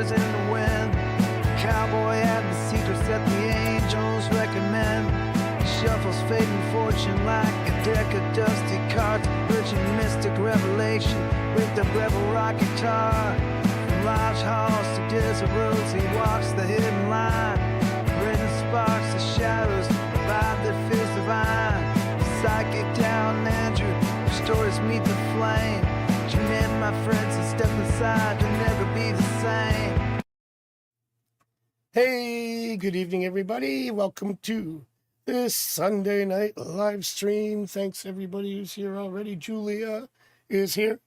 whispers in the wind. The cowboy had the secrets that the angels recommend. He shuffles fate and fortune like a deck of dusty cards, urging mystic revelation with the rebel rock guitar. From large halls to desert roads, he walks the hidden line. Written sparks the shadows, the vibe that feels divine. Psychic down Andrew, stories meet the flame. Tune in, my friends, and step aside. You'll never be the same. Hey, good evening, everybody. Welcome to this Sunday night live stream. Thanks, everybody who's here already. Julia is here.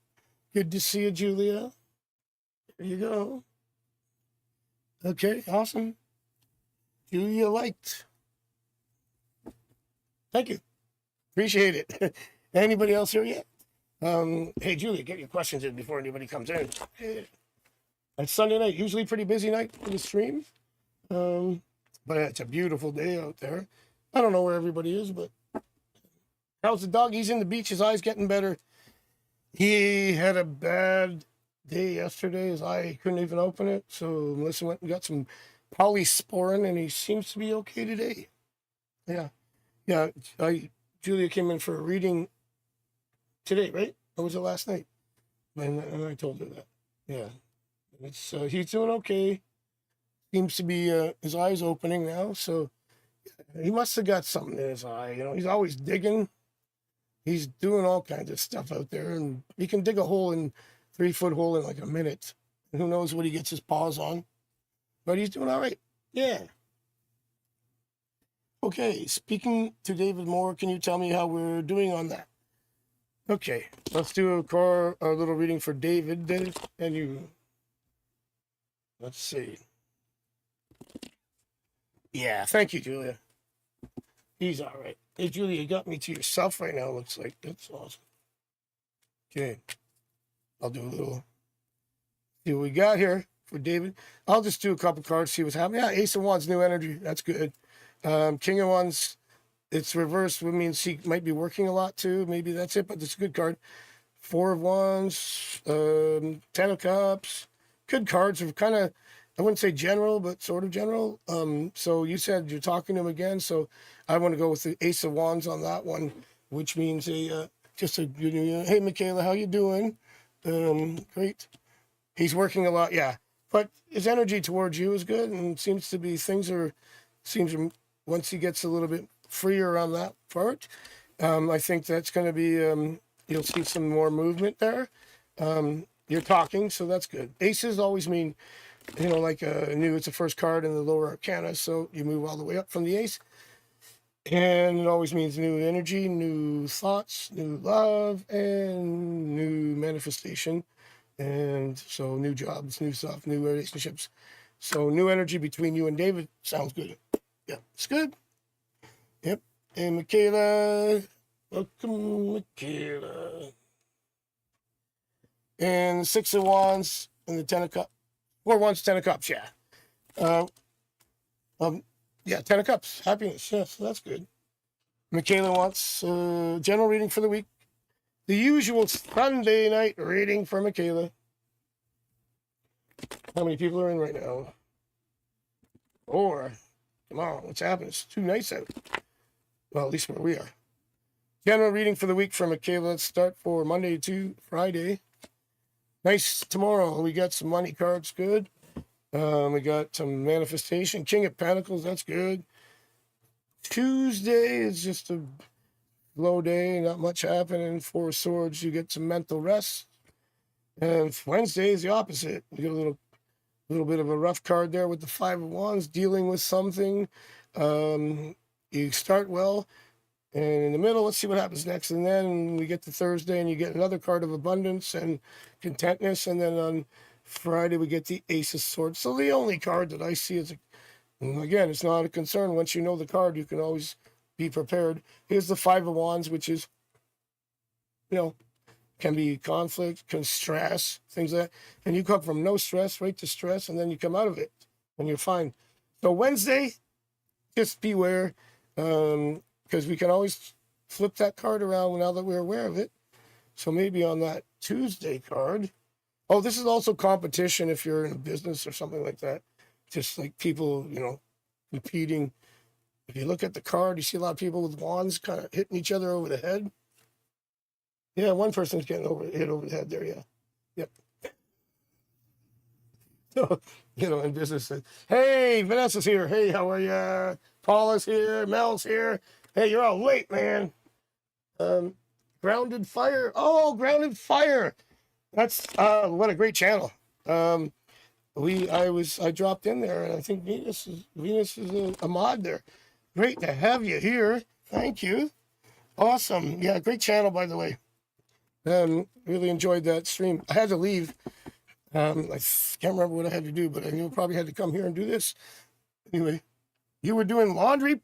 Good to see you, Julia. There you go. Okay, awesome. Julia liked. Thank you. Appreciate it. Anybody else here yet? Hey, Julia, get your questions in before anybody comes in. It's Sunday night, usually pretty busy night for the stream. But it's a beautiful day out there. I don't know where everybody is, but how's the dog? He's in the beach. His eye's getting better. He had a bad day yesterday. His eye couldn't even open it. So Melissa went and got some polysporin, and he seems to be okay today. Yeah. Julia came in for a reading today, right? Or was it last night? And I told her that. Yeah. It's he's doing okay. Seems to be his eye's opening now, so he must have got something in his eye. You know, he's always digging. He's doing all kinds of stuff out there, and he can dig a 3-foot hole in like a minute. And who knows what he gets his paws on? But he's doing all right. Yeah. Okay, speaking to David Moore, can you tell me how we're doing on that? Okay, let's do a little reading for David. And you, let's see. Yeah, thank you, Julia. He's all right. Hey, Julia, you got me to yourself right now, looks like. That's awesome. Okay, I'll do a little, see what we got here for David. I'll just do a couple cards, see what's happening. Yeah, Ace of Wands, new energy. That's good. King of Wands, it's reversed, which means he might be working a lot too. Maybe that's it, but it's a good card. 4 of Wands, 10 of Cups. Good cards are kind of, I wouldn't say general, but sort of general. So you said you're talking to him again, so I want to go with the Ace of Wands on that one, which means hey, Michaela, how you doing? Great. He's working a lot, yeah. But his energy towards you is good, and seems to be once he gets a little bit freer on that part, I think that's going to be, you'll see some more movement there. You're talking, so that's good. Aces always mean, like it's the first card in the lower arcana, so you move all the way up from the ace. And it always means new energy, new thoughts, new love, and new manifestation. And so new jobs, new stuff, new relationships. So new energy between you and David sounds good. Yeah, it's good. Yep. And Michaela, welcome, Michaela. And 6 of Wands and the 10 of Cups. 4 of Wands, 10 of Cups, yeah. Yeah, 10 of Cups, happiness, yes, that's good. Michaela wants general reading for the week. The usual Sunday night reading for Michaela. How many people are in right now? 4. Come on, what's happening? It's too nice out. Well, at least where we are. General reading for the week for Michaela. Let's start for Monday to Friday. Nice tomorrow. We got some money cards, good. We got some manifestation. King of Pentacles, that's good. Tuesday is just a low day, not much happening. 4 of Swords, you get some mental rest. And Wednesday is the opposite. You get a little bit of a rough card there with the 5 of Wands, dealing with something. You start well, and in the middle, let's see what happens next. And then we get to Thursday, and you get another card of abundance and contentness. And then on Friday, we get the Ace of Swords. So the only card that I see is, again, it's not a concern. Once you know the card, you can always be prepared. Here's the 5 of Wands, which is, can be conflict, can stress, things like that. And you come from no stress right to stress, and then you come out of it, and you're fine. So Wednesday, just beware, because we can always flip that card around now that we're aware of it. So maybe on that Tuesday card, Oh, this is also competition if you're in a business or something like that. Just like people, competing. If you look at the card, you see a lot of people with wands kind of hitting each other over the head. Yeah, one person's getting hit over the head there. Yeah. Yep. So, in business. Hey, Vanessa's here. Hey, how are you? Paula's here. Mel's here. Hey, you're all late, man. Grounded Fire. Oh, Grounded Fire. That's what a great channel. I dropped in there, and I think Venus is a mod there. Great to have you here. Thank you. Awesome. Yeah, great channel, by the way. Really enjoyed that stream. I had to leave. I can't remember what I had to do, but I knew I probably had to come here and do this. Anyway, you were doing laundry.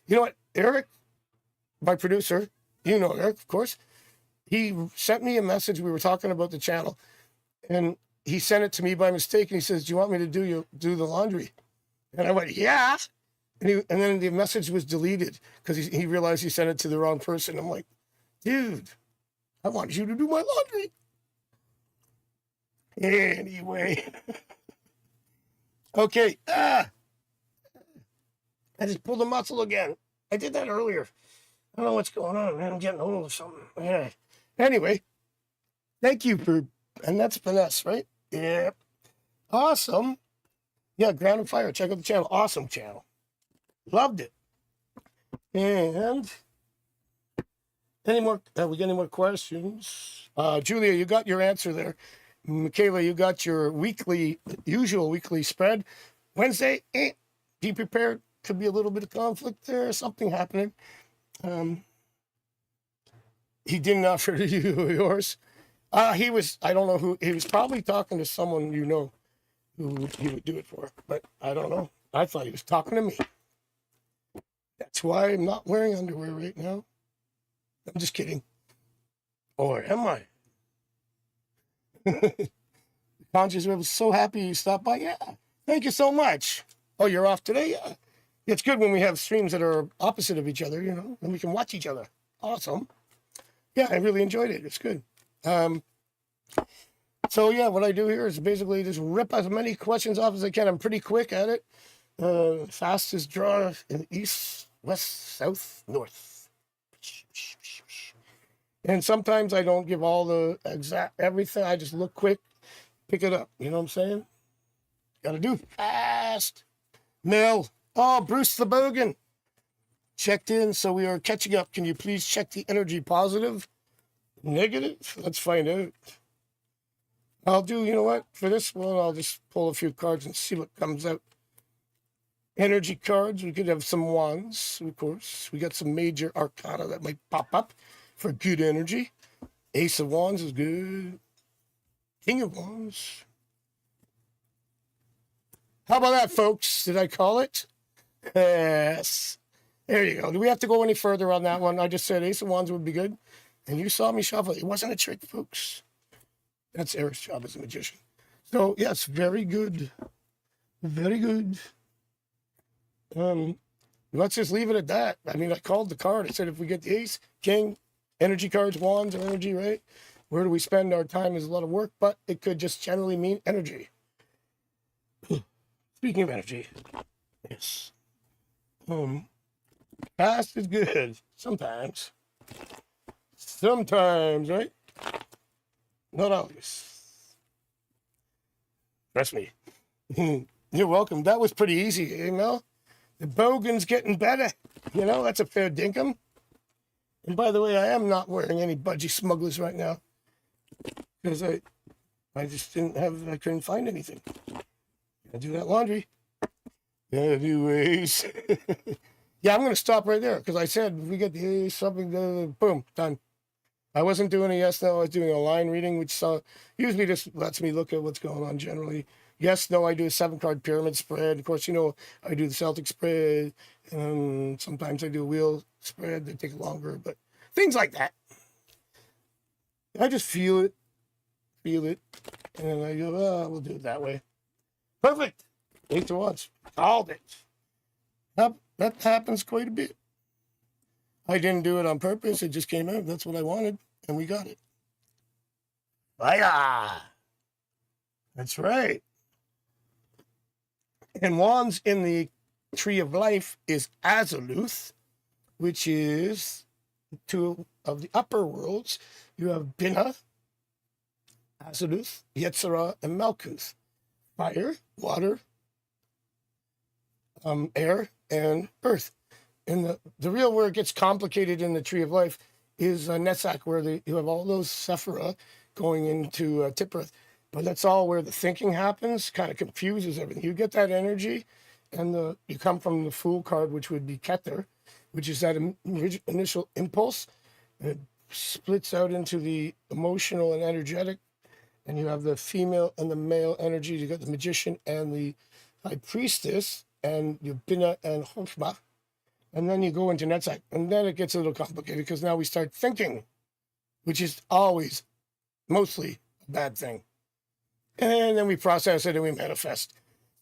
You know what, Eric, my producer, Eric, of course, he sent me a message. We were talking about the channel, and he sent it to me by mistake, and he says, "Do you want me to do the laundry?" And I went, "Yeah." And then the message was deleted because he realized he sent it to the wrong person. I'm like, "Dude, I want you to do my laundry." Anyway. Okay. I just pulled a muscle again. I did that earlier. I don't know what's going on, man. I'm getting old or something. Yeah. Anyway, thank you and that's Vanessa, right? Yeah. Awesome. Yeah, Ground and Fire. Check out the channel. Awesome channel. Loved it. And we got any more questions? Julia, you got your answer there. Michaela, you got your usual weekly spread. Wednesday, be prepared. Could be a little bit of conflict there, something happening. He didn't offer you yours. I don't know who, he was probably talking to someone who he would do it for, but I don't know. I thought he was talking to me. That's why I'm not wearing underwear right now. I'm just kidding. Or am I? Conscious was so happy you stopped by. Yeah. Thank you so much. Oh, you're off today? Yeah. It's good when we have streams that are opposite of each other, and we can watch each other. Awesome. Yeah, I really enjoyed it. It's good. So yeah, what I do here is basically just rip as many questions off as I can. I'm pretty quick at it. Fastest draw in east, west, south, north. And sometimes I don't give all the exact everything. I just look quick, pick it up. You know what I'm saying? Gotta do fast. Mel. Oh, Bruce the Bogan. Checked in, so we are catching up. Can you please check the energy positive? Negative? Let's find out. I'll do, you know what? For this one, I'll just pull a few cards and see what comes out. Energy cards. We could have some wands, of course. We got some major arcana that might pop up for good energy. Ace of Wands is good. King of Wands. How about that, folks? Did I call it? Yes. There you go. Do we have to go any further on that one? I just said Ace of Wands would be good. And you saw me shuffle. It wasn't a trick, folks. That's Eric's job as a magician. So, yes, very good. Very good. Let's just leave it at that. I mean, I called the card. I said, if we get the ace, king, energy cards, wands, and energy, right? Where do we spend our time is a lot of work, but it could just generally mean energy. Speaking of energy, yes. Fast is good. Sometimes. Sometimes, right? Not always. Trust me. You're welcome. That was pretty easy, eh, Mel? The Bogan's getting better. That's a fair dinkum. And by the way, I am not wearing any budgie smugglers right now. Because I just I couldn't find anything. Gotta do that laundry. Anyways. Yeah, I'm going to stop right there. Because I said, if we get the something, boom, done. I wasn't doing a yes, no. I was doing a line reading, which usually just lets me look at what's going on generally. Yes, no, I do a 7-card pyramid spread. Of course, I do the Celtic spread. Sometimes I do a wheel spread. They take longer, but things like that. I just feel it. And I go, we'll do it that way. Perfect. 8 to 1. Called it. That happens quite a bit. I didn't do it on purpose. It just came out. That's what I wanted. And we got it. Bye. That's right. And wands in the tree of life is Azaluth, which is two of the upper worlds. You have Binah, Azaluth, Yetzirah, and Malkuth. Fire, water, air, and earth. And the real where it gets complicated in the tree of life is Netzach, where you have all those Sephirah going into Tippereth. But that's all where the thinking happens, kind of confuses everything. You get that energy, and you come from the Fool card, which would be Keter, which is that initial impulse. And it splits out into the emotional and energetic. And you have the female and the male energy. You got the magician and the high priestess, and you Binah and Choshmah. And then you go into Netzach. And then it gets a little complicated because now we start thinking, which is always mostly a bad thing. And then we process it and we manifest.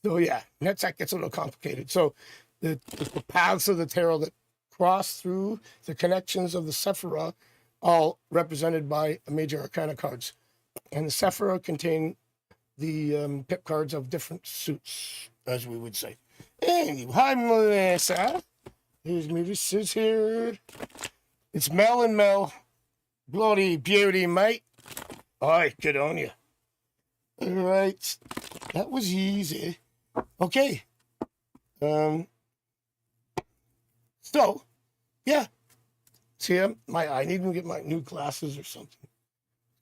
So yeah, Netzach gets a little complicated. So the paths of the tarot that cross through the connections of the Sephirah, all represented by major arcana cards. And the Sephirah contain the pip cards of different suits, as we would say. Anyway, hi Melissa. Here's Melissa's here. It's Mel and Mel. Bloody beauty, mate. Aye, good on you. All right, that was easy. Okay. So, yeah. See, I need to get my new glasses or something.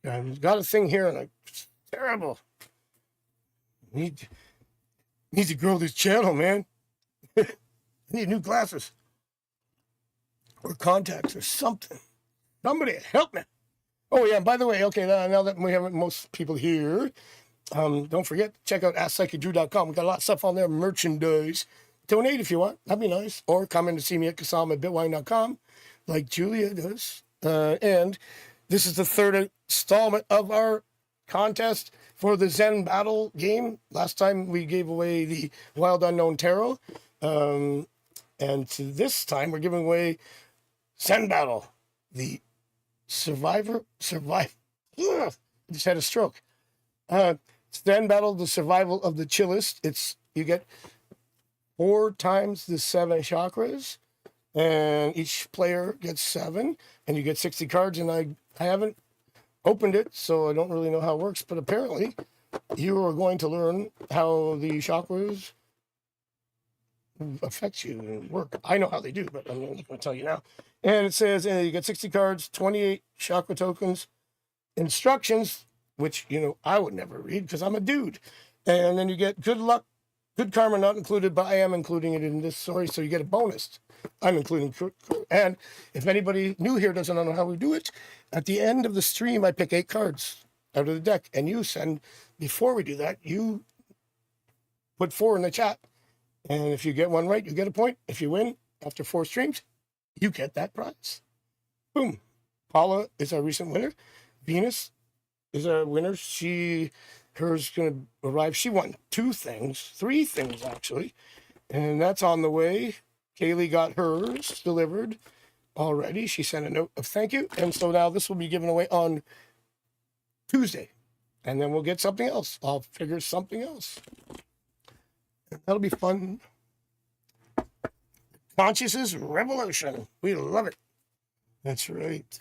I've got a thing here, and it's terrible. Need to grow this channel, man. I need new glasses or contacts or something. Somebody help me. Oh yeah, by the way, okay, now that we have most people here, don't forget, check out AskPsychicDrew.com. We got a lot of stuff on there, merchandise. Donate if you want, that'd be nice. Or come in to see me at Kasam@bitwine.com, like Julia does. And this is the third installment of our contest for the Zen Battle game. Last time we gave away the Wild Unknown Tarot. And this time we're giving away Zen Battle, the survive. I just had a stroke. Zen Battle, the survival of the chillest. You get 4 times the 7 chakras, and each player gets 7, and you get 60 cards. And I haven't opened it, so I don't really know how it works. But apparently, you are going to learn how the chakras affect you and work. I know how they do, but I'm not going to tell you now. And it says you get 60 cards, 28 chakra tokens, instructions, which, I would never read because I'm a dude. And then you get good luck, good karma not included, but I am including it in this story, so you get a bonus. I'm including. And if anybody new here doesn't know how we do it, at the end of the stream, I pick 8 cards out of the deck, and you send, before we do that, you put 4 in the chat. And if you get one right, you get a point. If you win after 4 streams, you get that prize. Boom. Paula is our recent winner. Venus is our winner. Hers going to arrive. She won 3 things actually. And that's on the way. Kaylee got hers delivered already. She sent a note of thank you. And so now this will be given away on Tuesday. And then we'll get something else. I'll figure something else. That'll be fun. Consciousness revolution. We love it. That's right.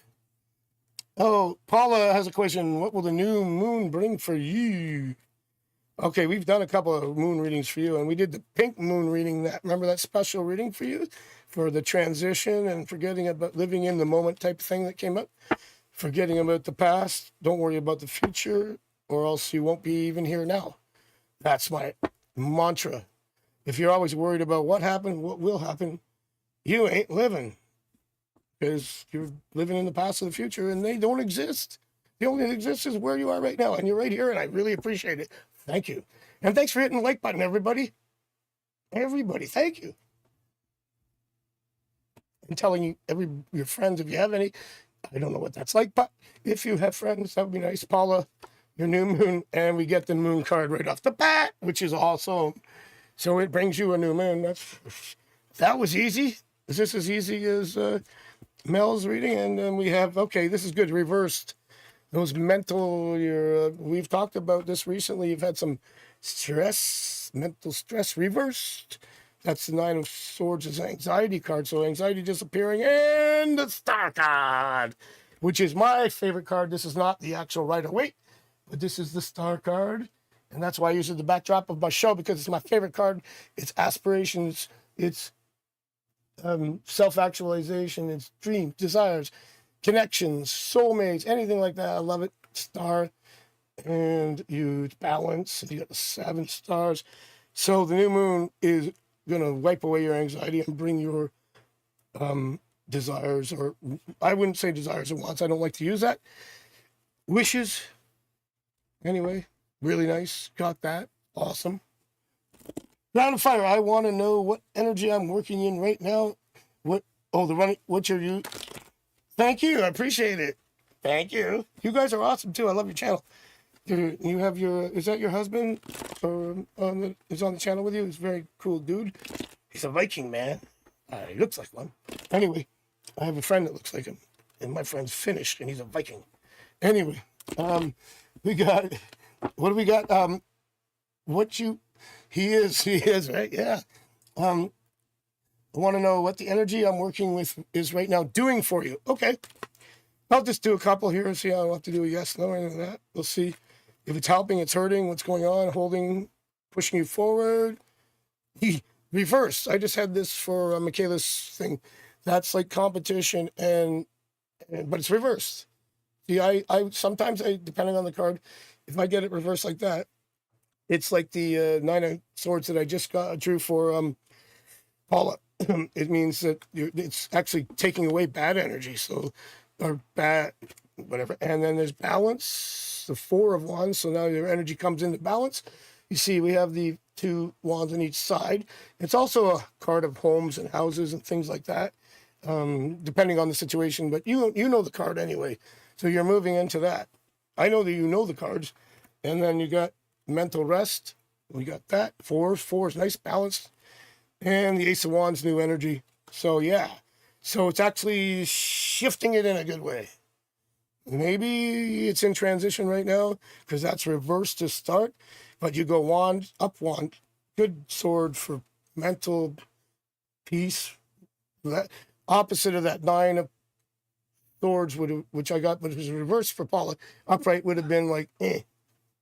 Oh, Paula has a question. What will the new moon bring for you? Okay, we've done a couple of moon readings for you, and we did the pink moon reading. Remember that special reading for you? For the transition and forgetting about living in the moment type of thing that came up. Forgetting about the past. Don't worry about the future, or else you won't be even here now. That's my mantra. If you're always worried about what happened, what will happen, you ain't living. Because you're living in the past and the future, and they don't exist. The only thing that exists is where you are right now, and you're right here, and I really appreciate it. Thank you. And thanks for hitting the like button, everybody. Everybody, thank you. And telling your friends, if you have any, I don't know what that's like, but if you have friends, that would be nice. Paula, your new moon, and we get the moon card right off the bat, which is awesome. So it brings you a new moon. That was easy. Is this as easy as Mel's reading? And then we have, okay, this is good, reversed. those mental, we've talked about this recently. You've had some stress, mental stress reversed. That's the Nine of Swords is an anxiety card. So anxiety disappearing, and the Star card, which is my favorite card. This is not the actual Rider-Waite, but this is the Star card. And that's why I use it the backdrop of my show, because it's my favorite card. It's aspirations, it's self-actualization, it's dreams, desires, connections, soulmates, anything like that. I love it. Star. And you balance. You got the 7 stars. So the new moon is gonna wipe away your anxiety and bring your desires, or I wouldn't say desires and wants. I don't like to use that. Wishes. Anyway, really nice. Got that. Awesome. Round of fire. I want to know what energy I'm working in right now. What? Oh, the running. What's your? Thank you. I appreciate it. Thank you. You guys are awesome too. I love your channel. You have your. Is that your husband? Or is on the channel with you? He's a very cool dude. He's a Viking, man. He looks like one. Anyway, I have a friend that looks like him, and my friend's Finnish, and he's a Viking. Anyway, we got. What do we got? He is, right? Yeah. I want to know what the energy I'm working with is right now doing for you. Okay. I'll just do a couple here and see. I don't have to do a yes, no, anything like that. We'll see if it's helping, it's hurting, what's going on, holding, pushing you forward. Reverse. I just had this for Michaela's thing. That's like competition, but it's reversed. See, I sometimes, depending on the card, if I get it reversed like that, it's like the 9 of Swords that I just drew for Paula. It means that it's actually taking away bad energy, or bad, whatever. And then there's balance, the 4 of Wands. So now your energy comes into balance. You see, we have the 2 wands on each side. It's also a card of homes and houses and things like that, depending on the situation. But you know the card anyway, so you're moving into that. I know that you know the cards, and then you got mental rest. We got that. 4 is nice balance, and the Ace of Wands, new energy. So yeah, so it's actually shifting it in a good way. Maybe it's in transition right now because that's reversed to start, but you go wand, up wand, good sword for mental peace. That opposite of that 9 of Swords, which I got, but it was reversed for Paula. Upright would have been like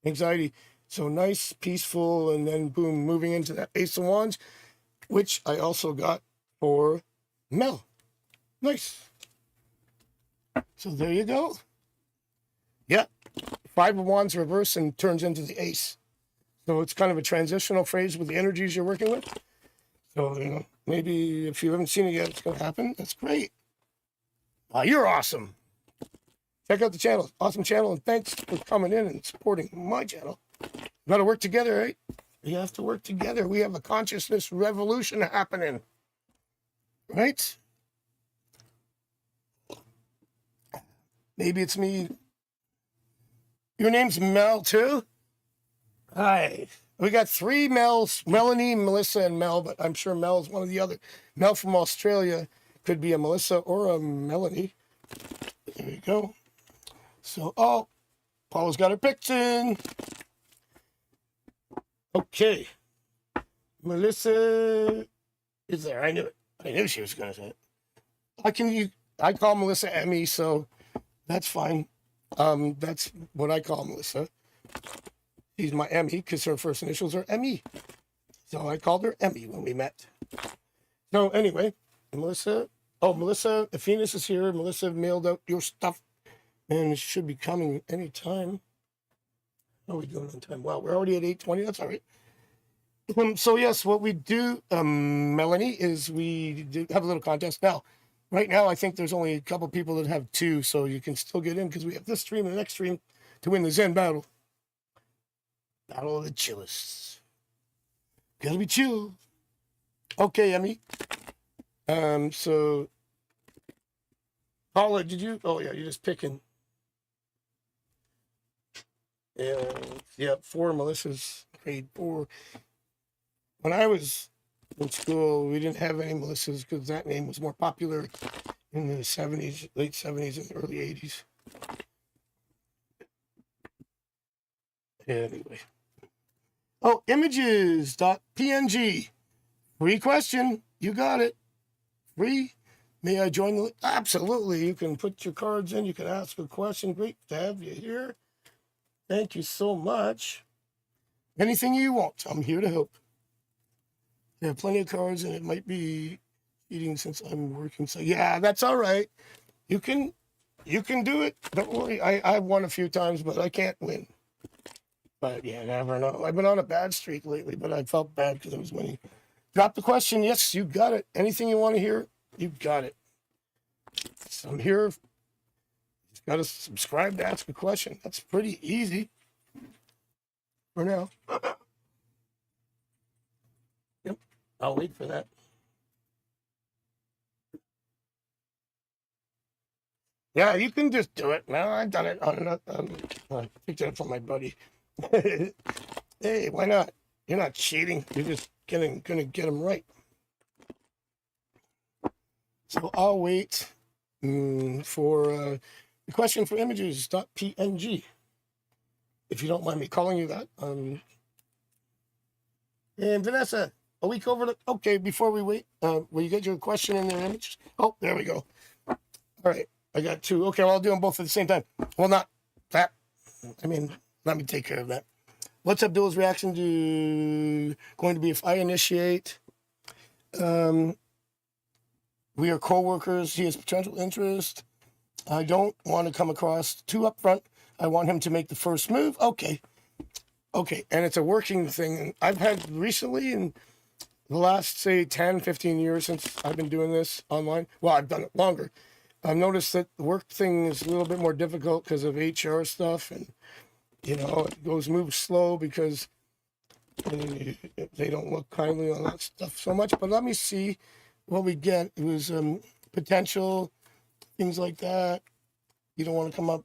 anxiety. So nice, peaceful, and then boom, moving into that Ace of Wands, which I also got for Mel. Nice. So there you go. Yeah, 5 of Wands reverse and turns into the Ace. So it's kind of a transitional phase with the energies you're working with. So, maybe if you haven't seen it yet, it's going to happen. That's great. You're awesome. Check out the channel. Awesome channel. And thanks for coming in and supporting my channel. We got to work together, right? We have to work together. We have a consciousness revolution happening. Right? Maybe it's me. Your name's Mel, too? Hi. We got 3 Mels, Melanie, Melissa, and Mel, but I'm sure Mel's one of the other. Mel from Australia could be a Melissa or a Melanie. There you go. So, Paula's got her picks in. Okay. Melissa is there. I knew it. I knew she was going to say it. I call Melissa Emmy, so that's fine. That's what I call Melissa. She's my Emmy because her first initials are Emmy. So I called her Emmy when we met. So anyway, Melissa, if Venus is here, Melissa mailed out your stuff and it should be coming anytime. How are we doing on time? Well, we're already at 8:20. That's all right. So yes, what we do, Melanie, is we do have a little contest. Now, right now, I think there's only a couple people that have 2, so you can still get in because we have this stream and the next stream to win the Zen battle. Battle of the chillists. Gotta be chill. Okay, Emmy. So Paula, did you? Oh yeah, you're just picking. Yeah, 4 Melissa's grade 4. When I was in school, we didn't have any Melissas because that name was more popular in the 70s, late 70s and early 80s. Anyway. Oh, images.png. Free question. You got it. Free. May I join the... Absolutely. You can put your cards in. You can ask a question. Great to have you here. Thank you so much. Anything you want, I'm here to help. I have plenty of cards, and it might be cheating since I'm working. So yeah, that's all right. You can do it. Don't worry. I've won a few times, but I can't win. But yeah, never know. I've been on a bad streak lately, but I felt bad because I was winning. Drop the question. Yes, you got it. Anything you want to hear, you got it. So I'm here. Just got to subscribe to ask a question. That's pretty easy for now. Yep, I'll wait for that. Yeah, you can just do it. No, I've done it. I picked it up from my buddy. Hey, why not? You're not cheating. You're just gonna get them right. So I'll wait for the question for images.png. If you don't mind me calling you that. And Vanessa, a week over the... Okay, before we wait, will you get your question in their image? Oh, there we go. All right, I got two. Okay, well, I'll do them both at the same time. Well, not that. I mean, let me take care of that. What's Abdul's reaction to going to be if I initiate? We are co-workers. He has potential interest. I don't want to come across too upfront. I want him to make the first move. Okay. And it's a working thing. And I've had recently in the last, say, 10, 15 years since I've been doing this online. Well, I've done it longer. I've noticed that the work thing is a little bit more difficult because of HR stuff. And, it moves slow because they don't look kindly on that stuff so much. But let me see what we get. It was potential, things like that. You don't want to come up.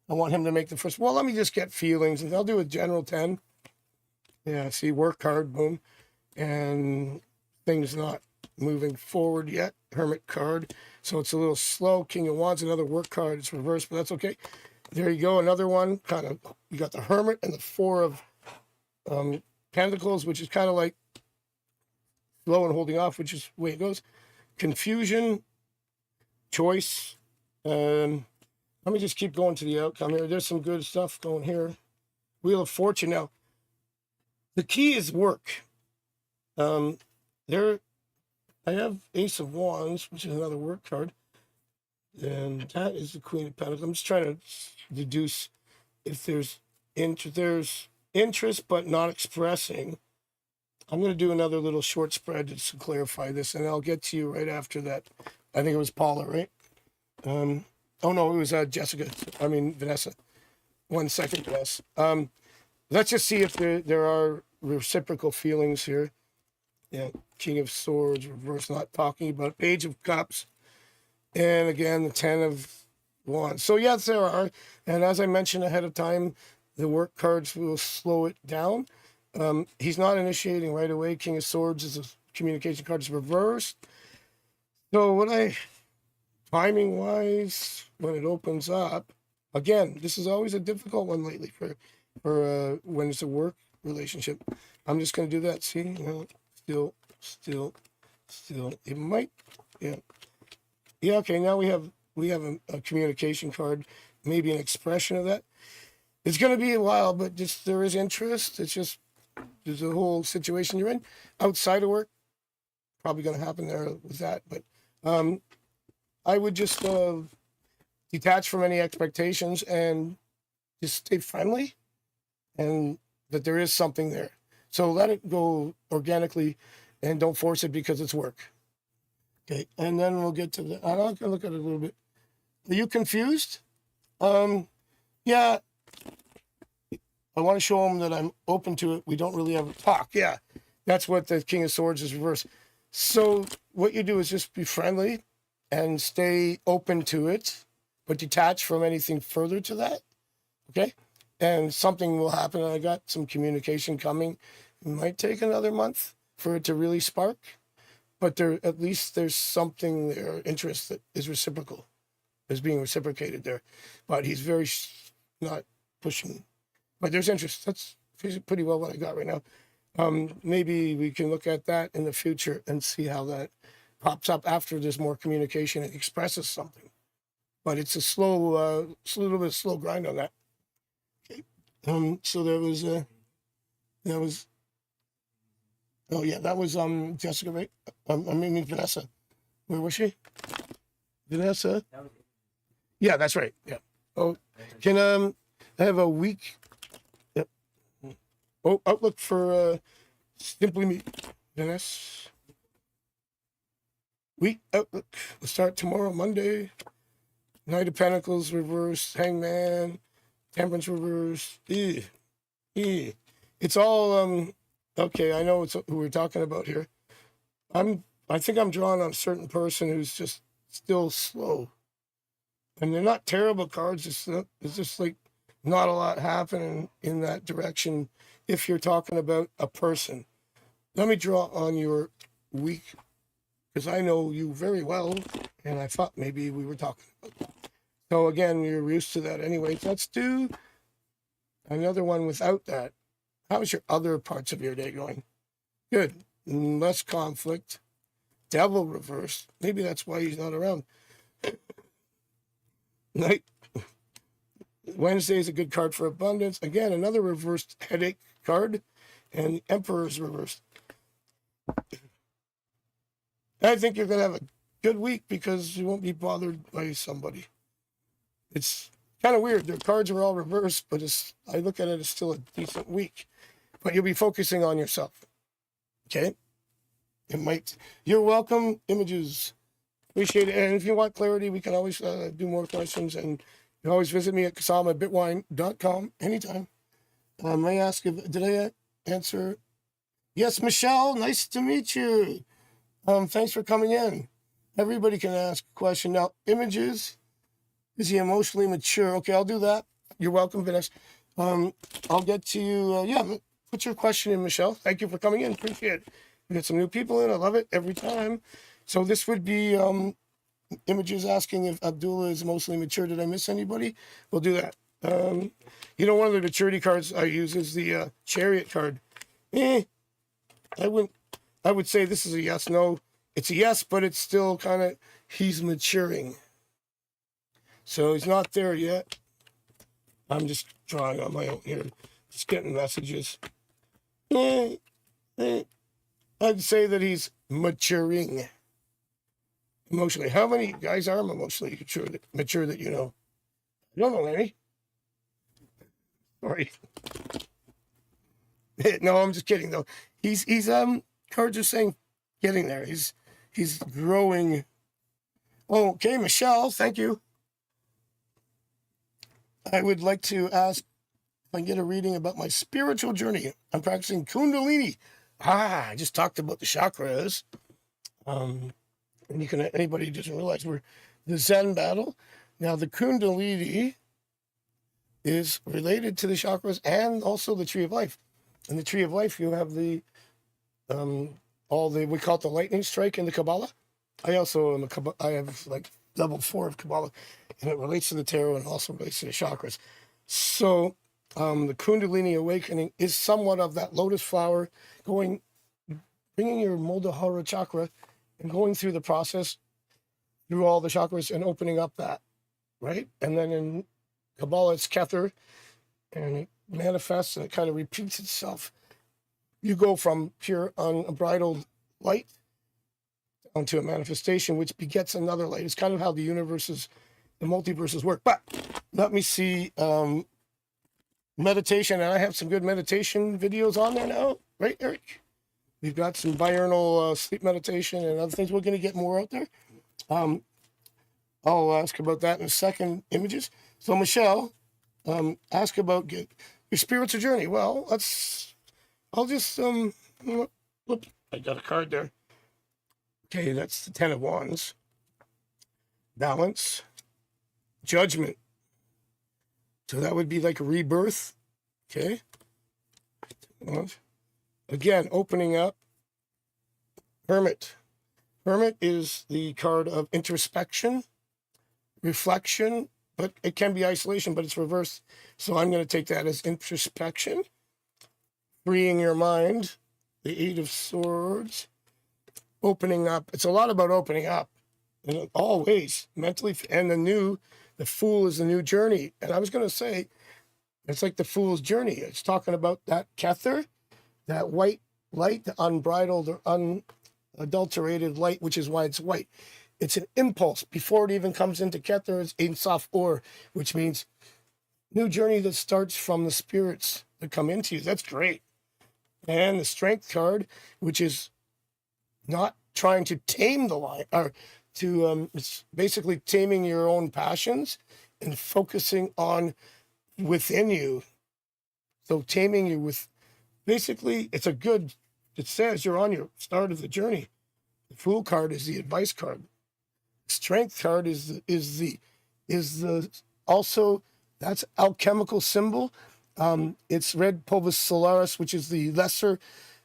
I want him to make the first. Well, let me just get feelings, and I'll do a general 10. Yeah, see, work card, boom. And things not moving forward yet. Hermit card. So it's a little slow. King of Wands, another work card. It's reversed, but that's okay. There you go. Another one. Kind of, you got the Hermit and the Four of Pentacles, which is kind of like slow and holding off, which is the way it goes. Confusion, choice. Let me just keep going to the outcome here. There's some good stuff going here. Wheel of Fortune. Now, the key is work. I have Ace of Wands, which is another work card. And that is the Queen of Pentacles. I'm just trying to deduce if there's interest but not expressing. I'm going to do another little short spread to clarify this, and I'll get to you right after that. I think it was Paula, right? Oh, no, it was Vanessa. 1 second, Vanessa. Let's just see if there are reciprocal feelings here. Yeah, King of Swords, reverse, not talking about Page of Cups. And again, the 10 of Wands. So, yes, there are. And as I mentioned ahead of time, the work cards will slow it down. He's not initiating right away. King of Swords is a communication card. It's reversed. So timing-wise, when it opens up, again, this is always a difficult one lately for when it's a work relationship. I'm just going to do that. See, still. It might, yeah. Yeah, okay, now we have a communication card, maybe an expression of that. It's going to be a while, but just there is interest. It's just there's a whole situation you're in. Outside of work, probably going to happen there with that. But I would just detach from any expectations and just stay friendly and that there is something there. So let it go organically and don't force it because it's work. Okay, and then we'll get to the... I'm going to look at it a little bit. Are you confused? Yeah. I want to show them that I'm open to it. We don't really have a talk. Yeah, that's what the King of Swords is reversed. So what you do is just be friendly and stay open to it, but detach from anything further to that. Okay? And something will happen. I got some communication coming. It might take another month for it to really spark. But at least there's something there, interest that is reciprocal, is being reciprocated there. But he's very not pushing but there's interest. That's pretty well what I got right now. Maybe we can look at that in the future and see how that pops up after there's more communication and expresses something. But it's a slow, little bit slow grind on that. Okay. So that was oh yeah, that was Jessica, right? I mean Vanessa. Where was she? Vanessa? Yeah, that's right. Yeah. Oh, can I have a week? Yep. Oh, outlook for Simply Me, Vanessa. Week outlook. We'll start tomorrow, Monday. Knight of Pentacles reversed, Hangman, Temperance reversed. It's all okay. I know it's who we're talking about here. I think I'm drawing on a certain person who's just still slow, and they're not terrible cards. It's just like not a lot happening in that direction. If you're talking about a person, let me draw on your week, because I know you very well, and I thought maybe we were talking about that. So again, you're used to that anyway. Let's do another one without that. How's your other parts of your day going? Good. Less conflict. Devil reversed. Maybe that's why he's not around. Night. Wednesday is a good card for abundance. Again, another reversed headache card. And the Emperor's reversed. I think you're going to have a good week because you won't be bothered by somebody. It's kind of weird. Their cards are all reversed, but I look at it as still a decent week. But you'll be focusing on yourself. Okay? It might. You're welcome, images. Appreciate it. And if you want clarity, we can always do more questions. And you can always visit me at kasamabitwine.com anytime. I ask if, did I answer? Yes, Michelle, nice to meet you. Thanks for coming in. Everybody can ask a question. Now, images, is he emotionally mature? Okay, I'll do that. You're welcome, Vanessa. I'll get to you. Yeah, put your question in, Michelle. Thank you for coming in. Appreciate it. We get some new people in. I love it every time. So this would be images asking if Abdullah is emotionally mature. Did I miss anybody? We'll do that. You know, one of the maturity cards I use is the Chariot card. I would say this is a yes, no. It's a yes, but it's still kind of, he's maturing. So he's not there yet. I'm just drawing on my own here. Just getting messages. I'd say that he's maturing emotionally. How many guys are emotionally mature that you know? I don't know any. Sorry. No, I'm just kidding though. He's cards are saying getting there. He's growing. Oh, okay, Michelle, thank you. I would like to ask if I can get a reading about my spiritual journey. I'm practicing Kundalini. I just talked about the chakras. And anybody doesn't realize we're the Zen battle. Now the Kundalini is related to the chakras and also the Tree of Life. In the Tree of Life, you have the we call it the lightning strike in the Kabbalah. I also am I have like level 4 of Kabbalah, and it relates to the tarot and also relates to the chakras. So the Kundalini awakening is somewhat of that lotus flower bringing your Muladhara chakra and going through the process through all the chakras and opening up that, right? And then in Kabbalah, it's Kether, and it manifests and it kind of repeats itself. You go from pure unbridled light onto a manifestation, which begets another light. It's kind of how the multiverses work. But let me see meditation, and I have some good meditation videos on there now, right, Eric? We've got some binaural sleep meditation and other things. We're going to get more out there. I'll ask about that in a second. Images. So Michelle, ask about your spiritual journey. Well, I'll just whoop, I got a card there. Okay, that's the 10 of Wands. Balance. Judgment. So that would be like a rebirth. Okay. Again, opening up. Hermit. Hermit is the card of introspection, reflection, but it can be isolation, but it's reversed. So I'm going to take that as introspection, freeing your mind, the Eight of Swords, opening up. It's a lot about opening up, and always mentally. And the Fool is the new journey. And I was going to say, it's like the Fool's journey. It's talking about that Kether, that white light, the unbridled or unadulterated light, which is why it's white. It's an impulse before it even comes into Kether. It's Ein Sof Or, which means new journey that starts from the spirits that come into you. That's great. And the Strength card, which is not trying to tame the lion, or to it's basically taming your own passions and focusing on within you. So taming you with, basically, it says you're on your start of the journey. The Fool card is the advice card. Strength card is the also, that's alchemical symbol. It's red Pulvis Solaris, which is the lesser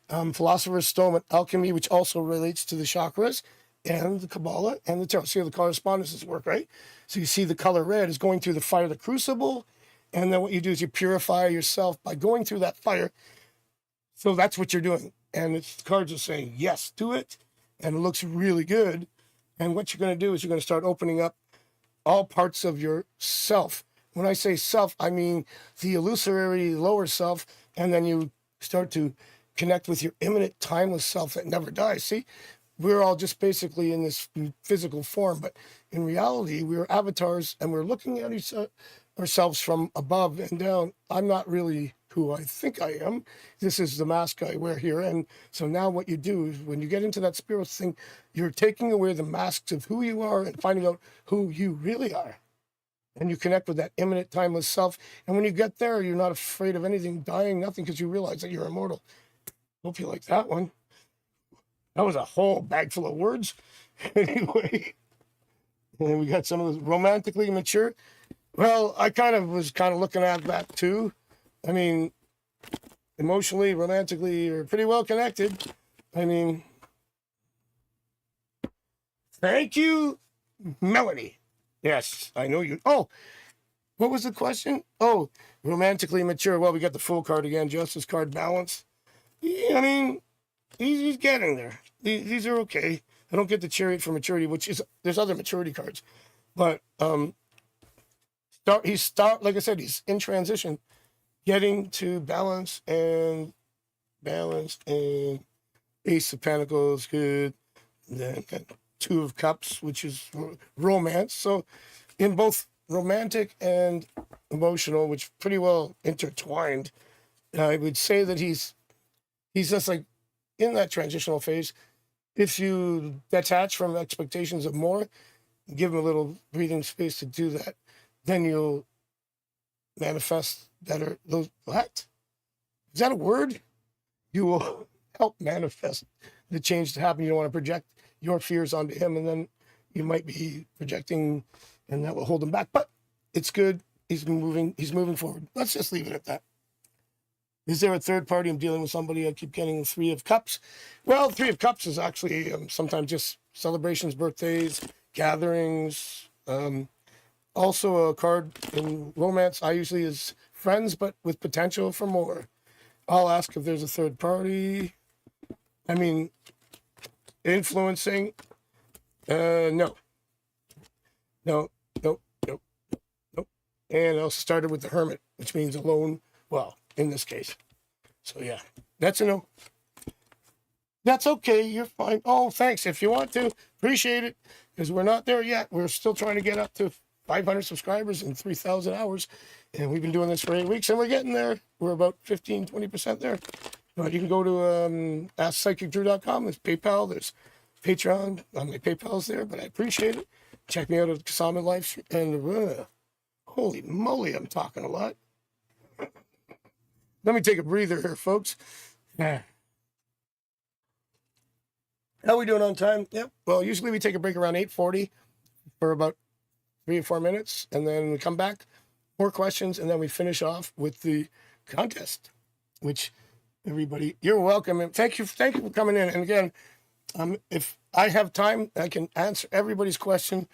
philosopher's stone with alchemy, which also relates to the chakras and the Kabbalah and the tarot. See how the correspondences work, right? So you see the color red is going through the fire of the crucible, and then what you do is you purify yourself by going through that fire. So that's what you're doing, and the cards are saying yes to it, and it looks really good. And what you're going to do is you're going to start opening up all parts of your self. When I say self, I mean the illusory lower self, and then you start to connect with your immanent, timeless self that never dies. See, we're all just basically in this physical form, but in reality, we're avatars, and we're looking at ourselves from above and down. I'm not really who I think I am. This is the mask I wear here. And so now what you do is when you get into that spirit thing, you're taking away the masks of who you are and finding out who you really are. And you connect with that immanent, timeless self. And when you get there, you're not afraid of anything, dying, nothing, because you realize that you're immortal. Hope you like that one. That was a whole bag full of words. Anyway, and we got some of those romantically mature. Well, I was looking at that too. I mean, emotionally, romantically, you're pretty well connected. I mean, thank you, Melanie. Yes, I know you. Oh, what was the question? Oh, romantically mature. Well, we got the Fool card again, Justice card, balance. Yeah, I mean, he's getting there. These are okay. I don't get the Chariot for maturity, there's other maturity cards. But like I said, he's in transition, getting to balance and Ace of Pentacles, good. Then Two of Cups, which is romance. So in both romantic and emotional, which pretty well intertwined, I would say that he's just like in that transitional phase. If you detach from expectations of more, give him a little breathing space to do that, then you'll manifest better. What? Is that a word? You will help manifest the change to happen. You don't want to project your fears onto him, and then you might be projecting, and that will hold him back. But it's good. He's moving forward. Let's just leave it at that. Is there a third party? I'm dealing with somebody. I keep getting Three of Cups. Well, Three of Cups is actually sometimes just celebrations, birthdays, gatherings. Also a card in romance, I usually is friends, but with potential for more. I'll ask if there's a third party. I mean, influencing. No. And I also started with the Hermit, which means alone. Well, in this case. So yeah, that's a no. That's okay. You're fine. Oh, thanks. If you want to, appreciate it, because we're not there yet. We're still trying to get up to 500 subscribers in 3,000 hours. And we've been doing this for 8 weeks, and we're getting there. We're about 15-20% there. But you can go to AskPsychicDrew.com. There's PayPal. There's Patreon. My PayPal's there, but I appreciate it. Check me out at Kasama Life. And holy moly, I'm talking a lot. Let me take a breather here, folks. How are we doing on time? Yep. Well, usually we take a break around 8:40 for about 3 or 4 minutes, and then we come back, more questions, and then we finish off with the contest, which everybody, you're welcome. And thank you for coming in. And again, if I have time, I can answer everybody's question.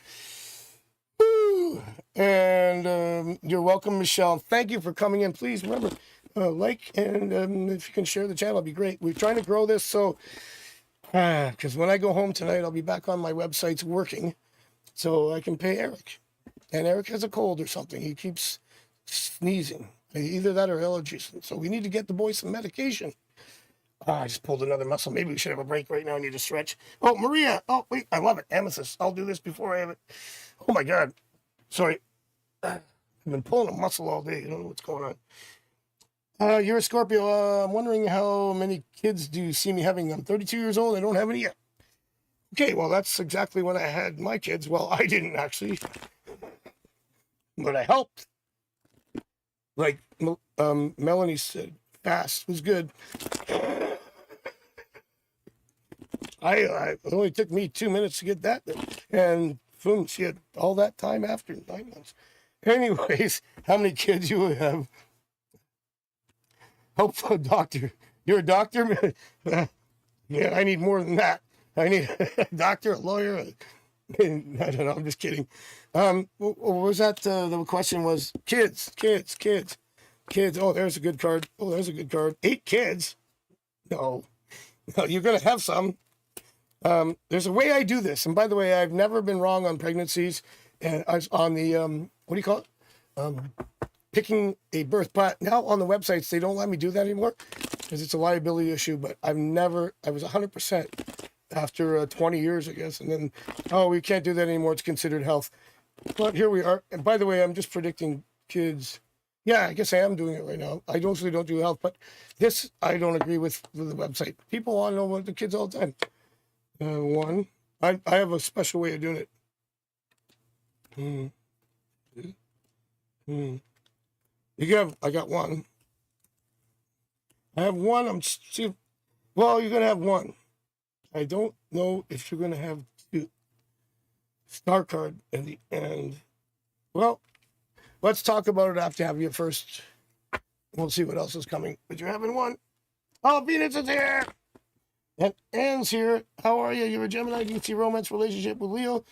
Woo! you. And you're welcome, Michelle. Thank you for coming in. Please remember, like, and if you can share the channel, it'd be great. We're trying to grow this, so because when I go home tonight, I'll be back on my websites working, so I can pay Eric. And Eric has a cold or something. He keeps sneezing. Either that or allergies. So we need to get the boy some medication. I just pulled another muscle. Maybe we should have a break right now. I need to stretch. Oh, Maria. Oh, wait. I love it. Amethyst. I'll do this before I have it. Oh, my God. Sorry. I've been pulling a muscle all day. I don't know what's going on. You're a Scorpio. I'm wondering how many kids do you see me having? I'm 32 years old. I don't have any yet. Okay, well, that's exactly when I had my kids. Well, I didn't actually, but I helped. Like Melanie said, fast was good. It only took me 2 minutes to get that, and boom, she had all that time after 9 months. Anyways, how many kids you have? Hopeful doctor. You're a doctor? Yeah, I need more than that. I need a doctor, a lawyer. I don't know. I'm just kidding. What was that? The question was kids. Oh, there's a good card. 8 kids? No, you're going to have some. There's a way I do this. And by the way, I've never been wrong on pregnancies. And I was on the, what do you call it? Picking a birth. But now on the websites, they don't let me do that anymore because it's a liability issue. But I was 100% after 20 years, I guess. And then, we can't do that anymore. It's considered health. But here we are. And by the way, I'm just predicting kids. Yeah, I guess I am doing it right now. I usually don't do health, but this I don't agree with the website. People want to know about the kids all the time. One, I have a special way of doing it. I got one. I have one. You're gonna have one. I don't know if you're gonna have 2. Star card in the end. Well, let's talk about it after I have you first. We'll see what else is coming. But you're having one. Oh, Venus is here. And Anne's here. How are you? You're a Gemini. You can see romance relationship with Leo.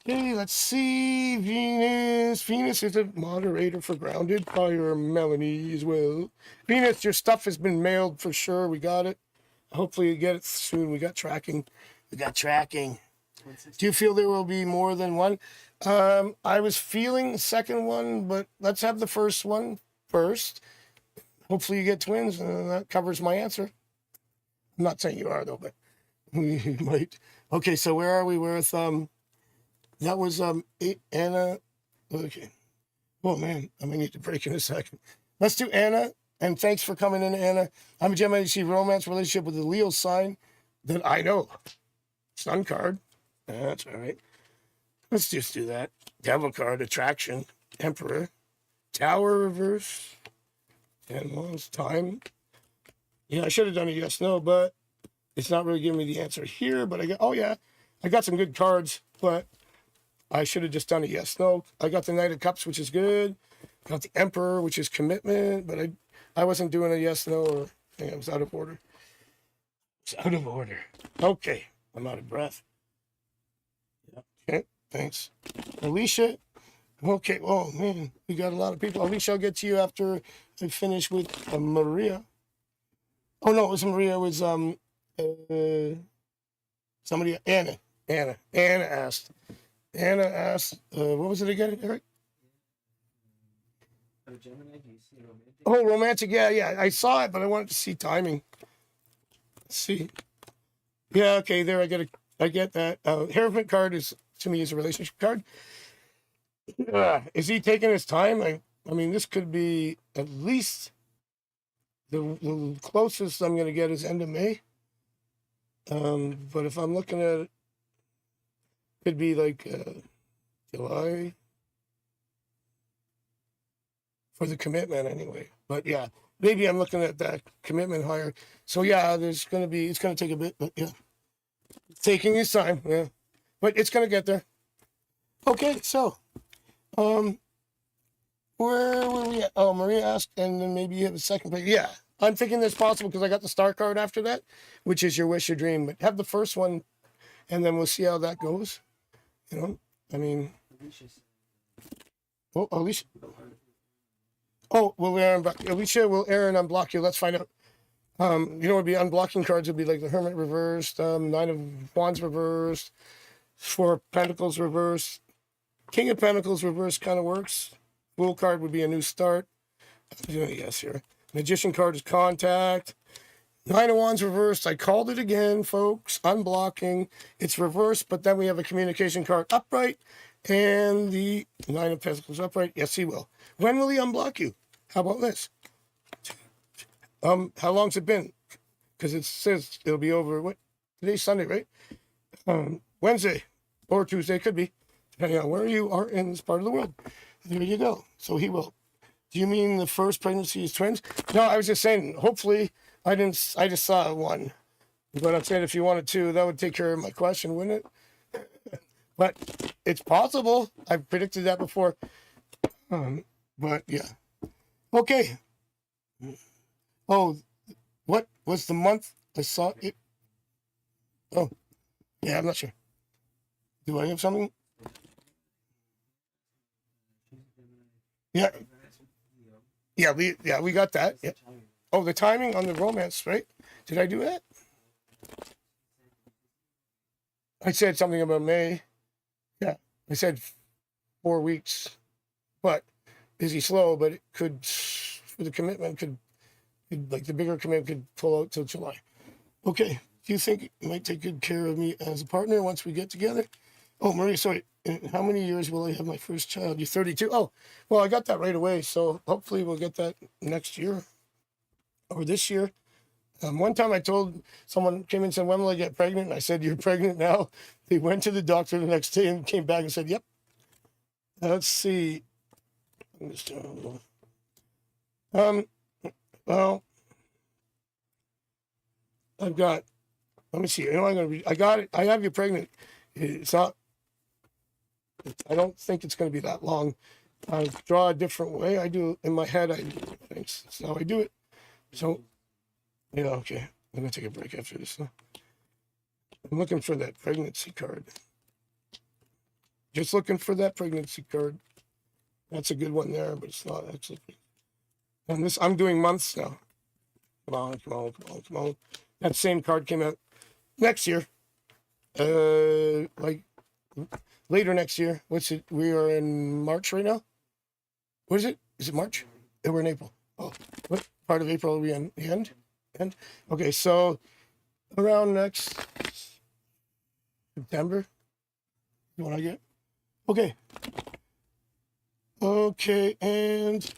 Okay, let's see. Venus is a moderator for Grounded Fire. Melanie as well. Venus, your stuff has been mailed for sure. We got it. Hopefully you get it soon. We got tracking. Do you feel there will be more than one? I was feeling the second one, but let's have the first one first. Hopefully you get twins, and that covers my answer. I'm not saying you are, though, but we might. Okay, so where are we with, that was, Anna. Okay. Oh, man, I may need to break in a second. Let's do Anna, and thanks for coming in, Anna. I'm a Gemini. You see romance relationship with the Leo sign that I know. Sun card. That's all right. Let's just do that. Devil card, attraction, Emperor, Tower reverse, 10 months, time. Yeah, I should have done a yes, no, but it's not really giving me the answer here. But I got some good cards, but I should have just done a yes, no. I got the Knight of Cups, which is good. Got the Emperor, which is commitment, but I wasn't doing a yes, no, or I think I was out of order. Okay, I'm out of breath. Okay, thanks. Alicia. Okay, oh man, we got a lot of people. Alicia, I'll get to you after I finish with Maria. Oh no, it wasn't Maria, it was somebody, Anna asked. What was it again, Eric? Gemini, do you see romantic? Oh, romantic, yeah. I saw it, but I wanted to see timing. Let's see. Yeah, okay, there I get that. Hierophant card is to me is a relationship card. Is he taking his time? I mean, this could be at least the closest I'm going to get is end of May. But if I'm looking at it, could be like July for the commitment anyway. But yeah, maybe I'm looking at that commitment higher. So yeah, it's going to take a bit, but yeah, taking his time. Yeah, but it's going to get there. Okay, so where were we at? Oh, Maria asked, and then maybe you have a second place. Yeah, I'm thinking that's possible because I got the star card after that, which is your wish, your dream. But have the first one, and then we'll see how that goes. You know, I mean, Alicia's. Oh, Alicia. Oh, Alicia, will Aaron unblock you? Let's find out. You know what would be unblocking cards would be like the Hermit reversed, Nine of Wands reversed, Four of Pentacles reversed, King of Pentacles reversed kind of works. Fool card would be a new start. I'm doing a guess here. Magician card is contact. Nine of Wands reversed. I called it again, folks. Unblocking. It's reversed, but then we have a communication card upright and the Nine of Pentacles upright. Yes, he will. When will he unblock you? How about this? How long's it been? Because it says it'll be over. What? Today's Sunday, right? Wednesday or Tuesday, could be, depending on where you are in this part of the world. There you go. So he will. Do you mean the first pregnancy is twins? No, I was just saying, hopefully, I just saw one. But I'm saying if you wanted to, that would take care of my question, wouldn't it? But it's possible. I've predicted that before. But yeah. Okay. Oh, what was the month I saw it? Oh, yeah, I'm not sure. Do I have something? Yeah. Yeah, we got that. Yeah. Oh, the timing on the romance, right? Did I do that? I said something about May. Yeah, I said 4 weeks, but busy slow, but it could, for the commitment, could like the bigger commitment could pull out till July. Okay, do you think you might take good care of me as a partner once we get together? Oh, Maria, sorry. In how many years will I have my first child? You're 32. Oh, well, I got that right away. So hopefully we'll get that next year or this year. One time I told someone came in and said, when will I get pregnant? And I said, you're pregnant now. They went to the doctor the next day and came back and said, yep. Let's see. Well, I've got, let me see. You know, I'm going to read. I got it. I have you pregnant. It's not, I don't think it's going to be that long. I draw a different way. I do in my head. I do things. That's how I do it. So, yeah, okay. I'm going to take a break after this. I'm looking for that pregnancy card. Just looking for that pregnancy card. That's a good one there, but it's not actually. And this, I'm doing months now. Come on, come on, come on, come on. That same card came out next year. Like later next year. What's it? We are in March right now. What is it? Is it March? Yeah, we're in April. Oh, what part of April are we in? The end? End? Okay, so around next September. You want to get? Okay. Okay, and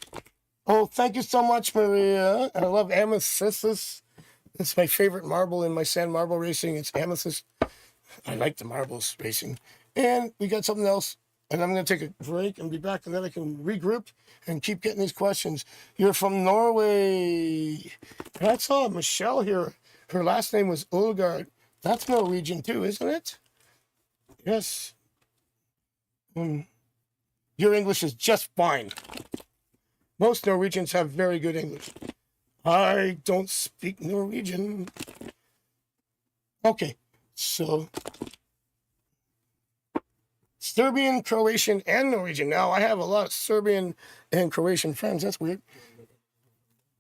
oh, thank you so much, Maria. I love amethyst. It's my favorite marble in my sand marble racing. It's amethyst. I like the marbles racing. And we got something else. And I'm going to take a break and be back, and then I can regroup and keep getting these questions. You're from Norway. And I saw Michelle here. Her last name was Ulgard. That's Norwegian too, isn't it? Yes. Your English is just fine. Most Norwegians have very good English. I don't speak Norwegian. Okay, so Serbian, Croatian, and Norwegian. Now, I have a lot of Serbian and Croatian friends. That's weird.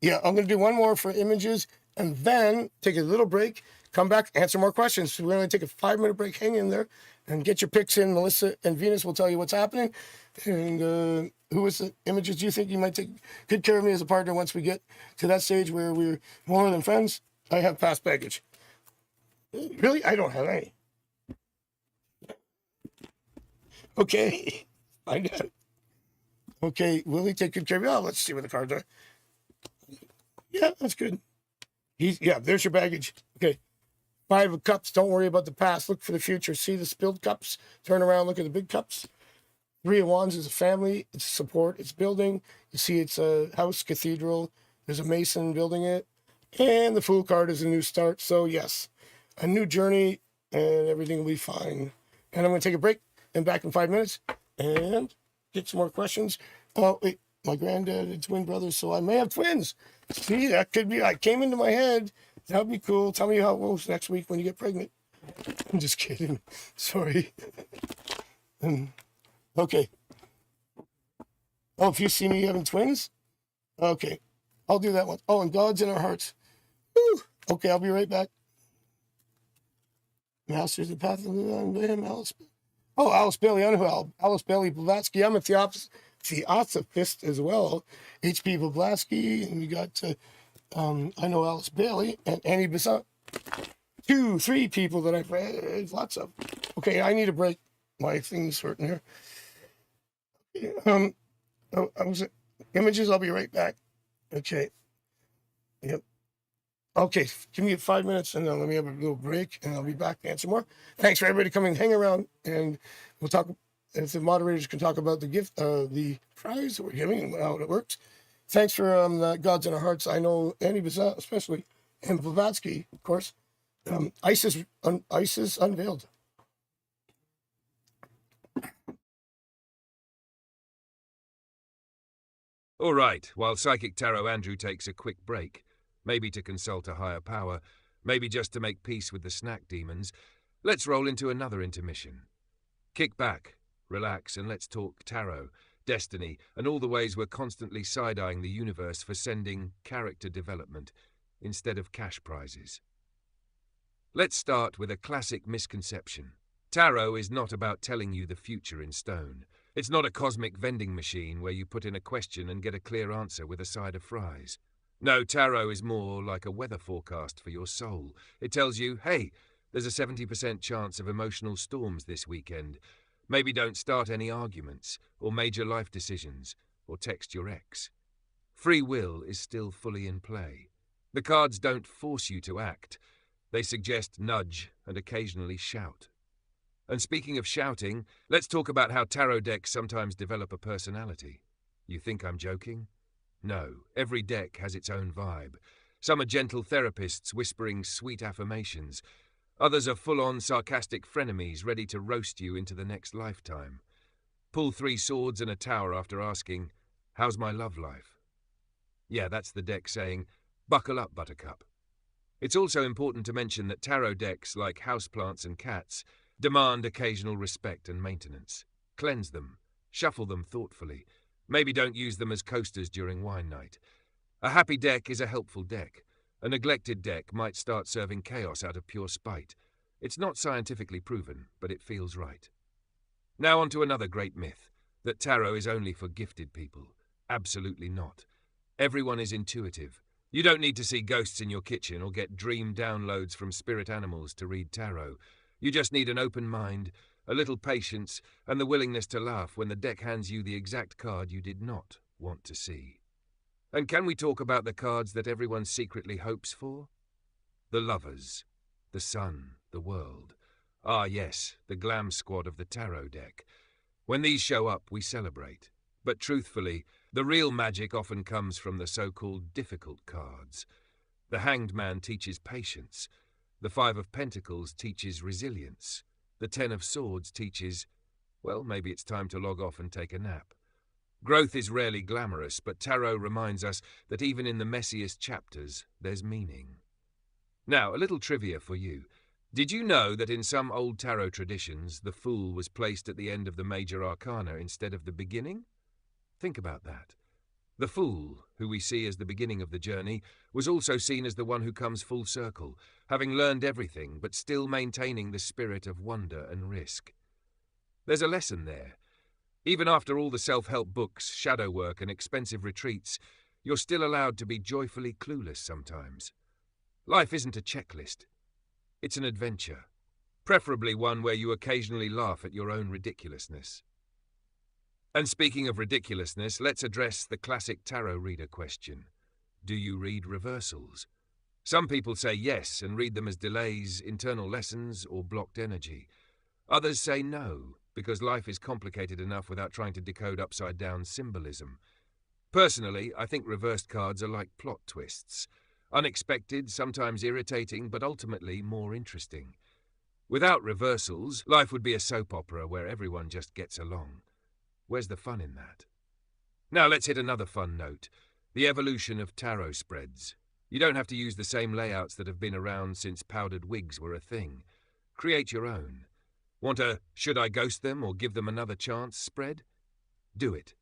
Yeah, I'm going to do one more for images and then take a little break, come back, answer more questions. So we're going to take a 5-minute break. Hang in there and get your picks in. Melissa and Venus will tell you what's happening. And who is the images do you think you might take good care of me as a partner once we get to that stage where we're more than friends? I have past baggage. Really? I don't have any. Okay. I got it. Okay, will he take good care of you? Oh, let's see what the cards are. Yeah, that's good. Yeah, there's your baggage. Okay. 5 of Cups. Don't worry about the past. Look for the future. See the spilled cups? Turn around, look at the big cups. 3 of Wands is a family. It's support. It's building. You see it's a house, cathedral. There's a mason building it. And the Fool card is a new start. So, yes, a new journey and everything will be fine. And I'm going to take a break and back in 5 minutes and get some more questions. Oh, wait. My granddad had twin brothers, so I may have twins. See, that could be. I came into my head. That would be cool. Tell me how it goes next week when you get pregnant. I'm just kidding. Sorry. Okay. Oh, if you see me having twins? Okay. I'll do that one. Oh, and God's in our hearts. Woo! Okay, I'll be right back. Masters of Path of Alice. Oh, Alice Bailey. I know who Alice Bailey Blavatsky. I'm a theosophist as well. H.P. Blavatsky. And we got, I know Alice Bailey and Annie Besant. 2, 3 people that I've read. Lots of. Okay, I need a break. My thing's hurting here. Images, I'll be right back. Okay. Yep. Okay, give me 5 minutes and then let me have a little break and I'll be back to answer more. Thanks for everybody coming, hang around, and we'll talk. If the moderators can talk about the gift, the prize that we're giving and how it works. Thanks for God's in Our Hearts. I know Annie Bazat, especially, and Blavatsky, of course. ISIS Unveiled. All right, while Psychic Tarot Andrew takes a quick break, maybe to consult a higher power, maybe just to make peace with the snack demons, let's roll into another intermission. Kick back, relax, and let's talk tarot, destiny, and all the ways we're constantly side-eyeing the universe for sending character development instead of cash prizes. Let's start with a classic misconception. Tarot is not about telling you the future in stone. It's not a cosmic vending machine where you put in a question and get a clear answer with a side of fries. No, tarot is more like a weather forecast for your soul. It tells you, hey, there's a 70% chance of emotional storms this weekend. Maybe don't start any arguments, or major life decisions, or text your ex. Free will is still fully in play. The cards don't force you to act. They suggest nudge and occasionally shout. And speaking of shouting, let's talk about how tarot decks sometimes develop a personality. You think I'm joking? No, every deck has its own vibe. Some are gentle therapists whispering sweet affirmations. Others are full-on sarcastic frenemies ready to roast you into the next lifetime. Pull 3 swords and a tower after asking, how's my love life? Yeah, that's the deck saying, buckle up, buttercup. It's also important to mention that tarot decks, like houseplants and cats, demand occasional respect and maintenance. Cleanse them. Shuffle them thoughtfully. Maybe don't use them as coasters during wine night. A happy deck is a helpful deck. A neglected deck might start serving chaos out of pure spite. It's not scientifically proven, but it feels right. Now on to another great myth, that tarot is only for gifted people. Absolutely not. Everyone is intuitive. You don't need to see ghosts in your kitchen or get dream downloads from spirit animals to read tarot. You just need an open mind, a little patience, and the willingness to laugh when the deck hands you the exact card you did not want to see. And can we talk about the cards that everyone secretly hopes for? The Lovers, the Sun, the World. Ah yes, the glam squad of the tarot deck. When these show up, we celebrate. But truthfully, the real magic often comes from the so-called difficult cards. The Hanged Man teaches patience. The 5 of Pentacles teaches resilience. The 10 of Swords teaches, well, maybe it's time to log off and take a nap. Growth is rarely glamorous, but tarot reminds us that even in the messiest chapters, there's meaning. Now, a little trivia for you. Did you know that in some old tarot traditions, the Fool was placed at the end of the major arcana instead of the beginning? Think about that. The Fool, who we see as the beginning of the journey, was also seen as the one who comes full circle, having learned everything but still maintaining the spirit of wonder and risk. There's a lesson there. Even after all the self-help books, shadow work, and expensive retreats, you're still allowed to be joyfully clueless sometimes. Life isn't a checklist. It's an adventure, preferably one where you occasionally laugh at your own ridiculousness. And speaking of ridiculousness, let's address the classic tarot reader question. Do you read reversals? Some people say yes and read them as delays, internal lessons, or blocked energy. Others say no, because life is complicated enough without trying to decode upside-down symbolism. Personally, I think reversed cards are like plot twists. Unexpected, sometimes irritating, but ultimately more interesting. Without reversals, life would be a soap opera where everyone just gets along. Where's the fun in that? Now let's hit another fun note. The evolution of tarot spreads. You don't have to use the same layouts that have been around since powdered wigs were a thing. Create your own. Want a should I ghost them or give them another chance spread? Do it.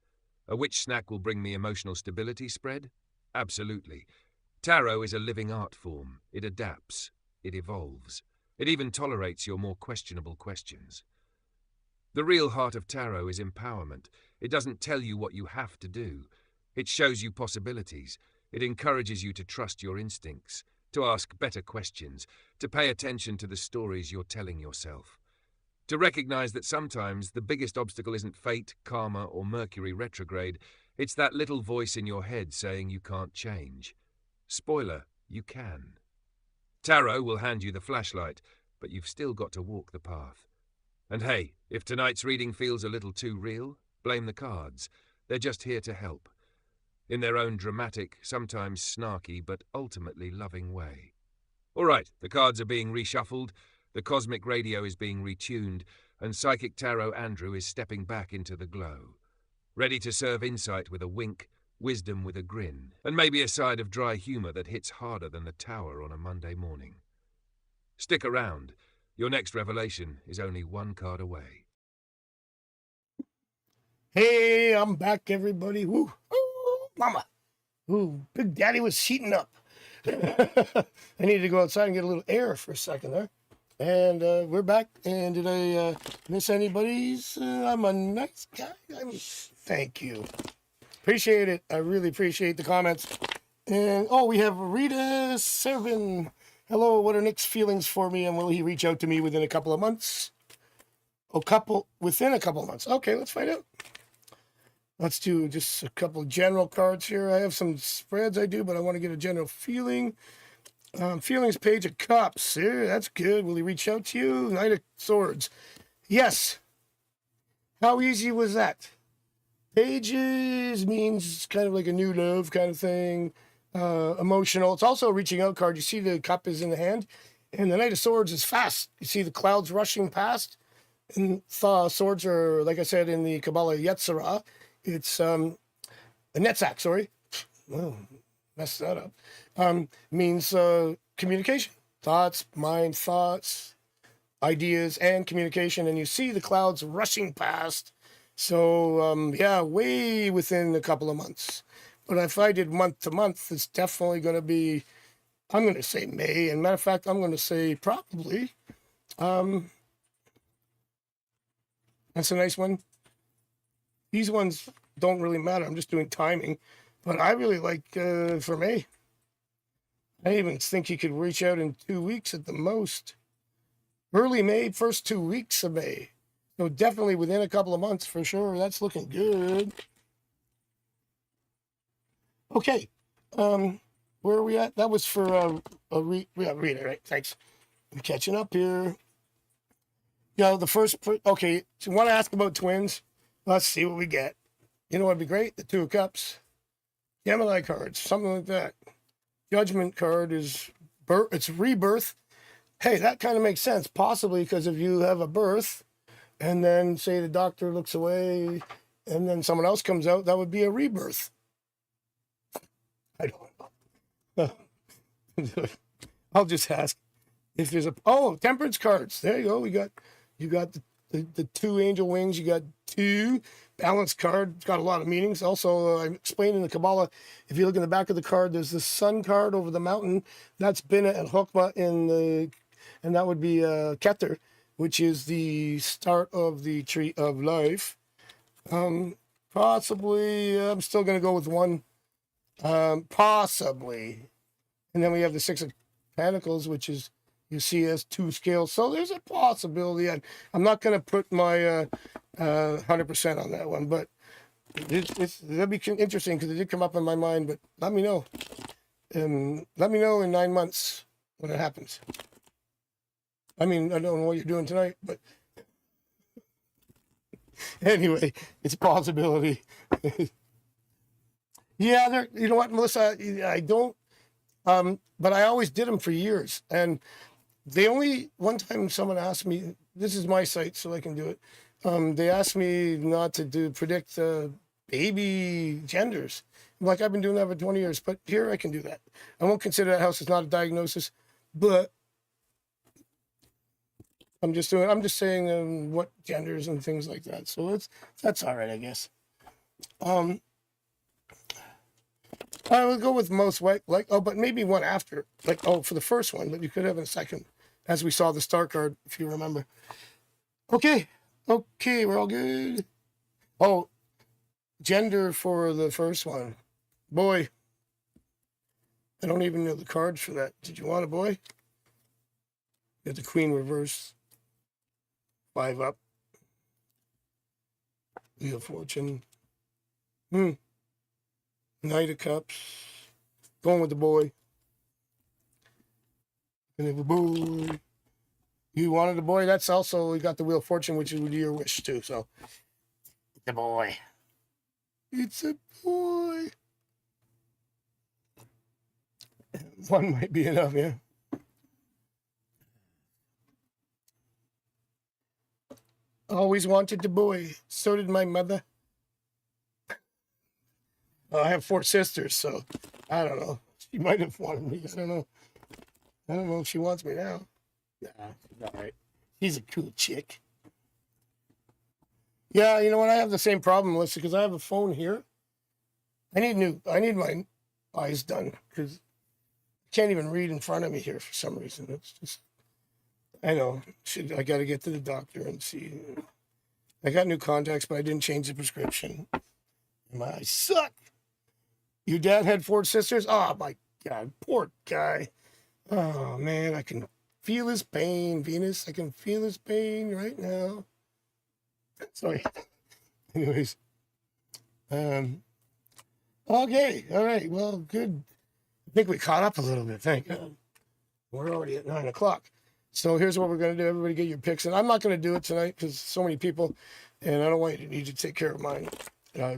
A which snack will bring me emotional stability spread? Absolutely. Tarot is a living art form. It adapts. It evolves. It even tolerates your more questionable questions. The real heart of tarot is empowerment. It doesn't tell you what you have to do. It shows you possibilities. It encourages you to trust your instincts, to ask better questions, to pay attention to the stories you're telling yourself. To recognize that sometimes the biggest obstacle isn't fate, karma, or Mercury retrograde. It's that little voice in your head saying you can't change. Spoiler, you can. Tarot will hand you the flashlight, but you've still got to walk the path. And hey, if tonight's reading feels a little too real, blame the cards. They're just here to help. In their own dramatic, sometimes snarky, but ultimately loving way. All right, the cards are being reshuffled, the cosmic radio is being retuned, and Psychic Tarot Andrew is stepping back into the glow. Ready to serve insight with a wink, wisdom with a grin, and maybe a side of dry humor that hits harder than the tower on a Monday morning. Stick around. Your next revelation is only one card away. Hey, I'm back, everybody. Woo. Ooh, mama. Ooh, Big Daddy was heating up. I needed to go outside and get a little air for a second there. And we're back. And did I miss anybody's? I'm a nice guy. Thank you. Appreciate it. I really appreciate the comments. And, oh, we have Rita Servin. Hello, what are Nick's feelings for me? And will he reach out to me within a couple of months? Within a couple of months. Okay, let's find out. Let's do just a couple general cards here. I have some spreads I do, but I want to get a general feeling. Feelings, Page of Cups. Yeah, that's good. Will he reach out to you? Knight of Swords. Yes. How easy was that? Pages means kind of like a new love kind of thing. Emotional. It's also a reaching out card. You see the cup is in the hand. And the Knight of Swords is fast. You see the clouds rushing past. And swords are, like I said, in the Kabbalah Yetzirah. It's a Netzach, sorry. Oh, messed that up. Means communication. Thoughts, mind, thoughts, ideas, and communication. And you see the clouds rushing past. So, yeah, way within a couple of months. But if I did month to month, it's definitely going to be, I'm going to say May. And matter of fact, I'm going to say probably. That's a nice one. These ones don't really matter. I'm just doing timing. But I really like for May. I even think he could reach out in 2 weeks at the most. Early May, first 2 weeks of May. So definitely within a couple of months for sure. That's looking good. Okay. Where are we at? That was for Rita, right? Thanks. I'm catching up here. The first, okay, so you want to ask about twins? Let's see what we get. You know what'd be great? The Two of Cups. Gemini cards, something like that. Judgment card is it's rebirth. Hey, that kind of makes sense, possibly because if you have a birth and then say the doctor looks away and then someone else comes out, that would be a rebirth. I don't know. I'll just ask if there's temperance cards. There you go. You got the two angel wings. You got two balance card. It's got a lot of meanings. Also, I explained in the Kabbalah, if you look in the back of the card, there's the sun card over the mountain. That's Binah and Chokmah and that would be Keter, which is the start of the tree of life. Possibly, I'm still going to go with one. Possibly. And then we have the Six of Pentacles, which is, you see, as two scales. So there's a possibility. I'm not going to put my 100% on that one, but that'd be interesting because it did come up in my mind. But let me know. Let me know in 9 months when it happens. I mean, I don't know what you're doing tonight, but anyway, it's a possibility. Yeah, you know what, Melissa? I don't, but I always did them for years. And one time someone asked me, this is my site, so I can do it. They asked me not to predict baby genders. I'm like, I've been doing that for 20 years, but here I can do that. I won't consider that house as not a diagnosis, but I'm just saying what genders and things like that. So that's all right, I guess. I would go with most white, like, oh, but maybe one after, like, oh, for the first one, but you could have in a second, as we saw the star card, if you remember. Okay, we're all good. Oh, gender for the first one, boy. I don't even know the cards for that. Did you want a boy? Get the queen reverse, 5 up, Wheel of Fortune, Knight of Cups, going with the boy. And if a boy, you wanted a boy, that's also, you got the Wheel of Fortune, which is your wish too. So, the boy. It's a boy. One might be enough, yeah. Always wanted the boy. So did my mother. I have 4 sisters, so I don't know. She might have wanted me. I don't know. I don't know if she wants me now. Nah, she's all right. She's a cool chick. Yeah, you know what? I have the same problem, Melissa, because I have a phone here. I need my eyes done because I can't even read in front of me here for some reason. It's just, I know. I got to get to the doctor and see. I got new contacts, but I didn't change the prescription. My eyes suck. Your dad had 4 sisters? Oh, my God. Poor guy. Oh, man. I can feel his pain, Venus. I can feel his pain right now. Sorry. Anyways. Okay. All right. Well, good. I think we caught up a little bit. Thank God. We're already at 9 o'clock. So here's what we're going to do. Everybody get your picks. And I'm not going to do it tonight because so many people. And I don't want you to take care of mine.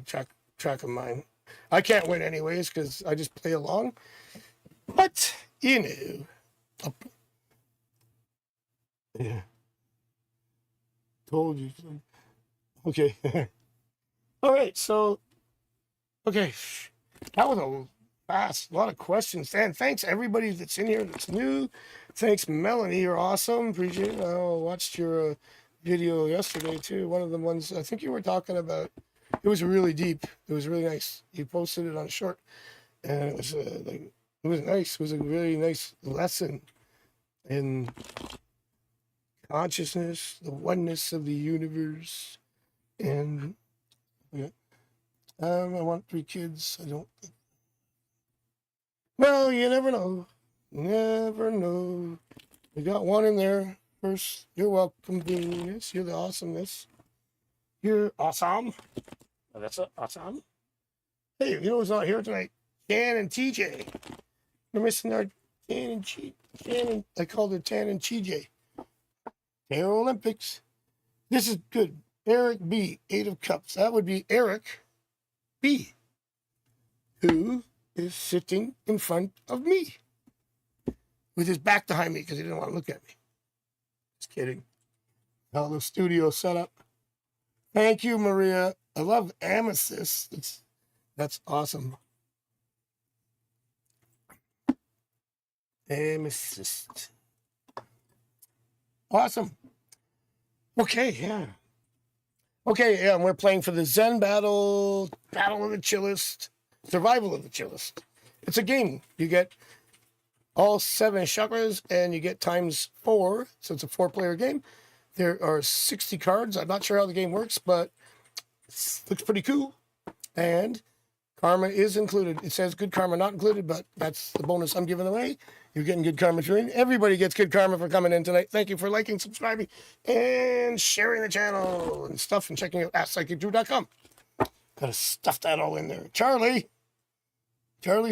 Track of mine. I can't win anyways because I just play along. But, you know. Yeah. Told you. Okay. All right. So, okay. That was a lot of questions. And thanks everybody that's in here that's new. Thanks, Melanie. You're awesome. Appreciate it. I watched your video yesterday too. One of the ones I think you were talking about. It was really deep. It was really nice. You posted it on short, and it was it was nice. It was a really nice lesson in consciousness, the oneness of the universe, and yeah. I want 3 kids. I don't. Well, you never know. Never know. We got 1 in there. First, you're welcome, Venus. You're the awesomeness. You're awesome. Oh, that's awesome. Hey, you know who's not here tonight? Tan and TJ. We're missing our Tan and Tan. I called her Tan and TJ. Air Olympics. This is good. Eric B. 8 of Cups. That would be Eric B. Who is sitting in front of me with his back behind me because he didn't want to look at me. Just kidding. How the studio set up. Thank you, Maria. I love amethyst. That's awesome. Amethyst. Awesome. Okay, yeah. Okay, yeah, we're playing for the Zen Battle of the Chillest, Survival of the Chillest. It's a game. You get all 7 chakras and you get times 4, so it's a 4-player game. There are 60 cards. I'm not sure how the game works, but it looks pretty cool. And karma is included. It says good karma not included, but that's the bonus I'm giving away. You're getting good karma for in. Everybody gets good karma for coming in tonight. Thank you for liking, subscribing, and sharing the channel and stuff, and checking out AskPsychicDrew.com. Gotta stuff that all in there. Charlie's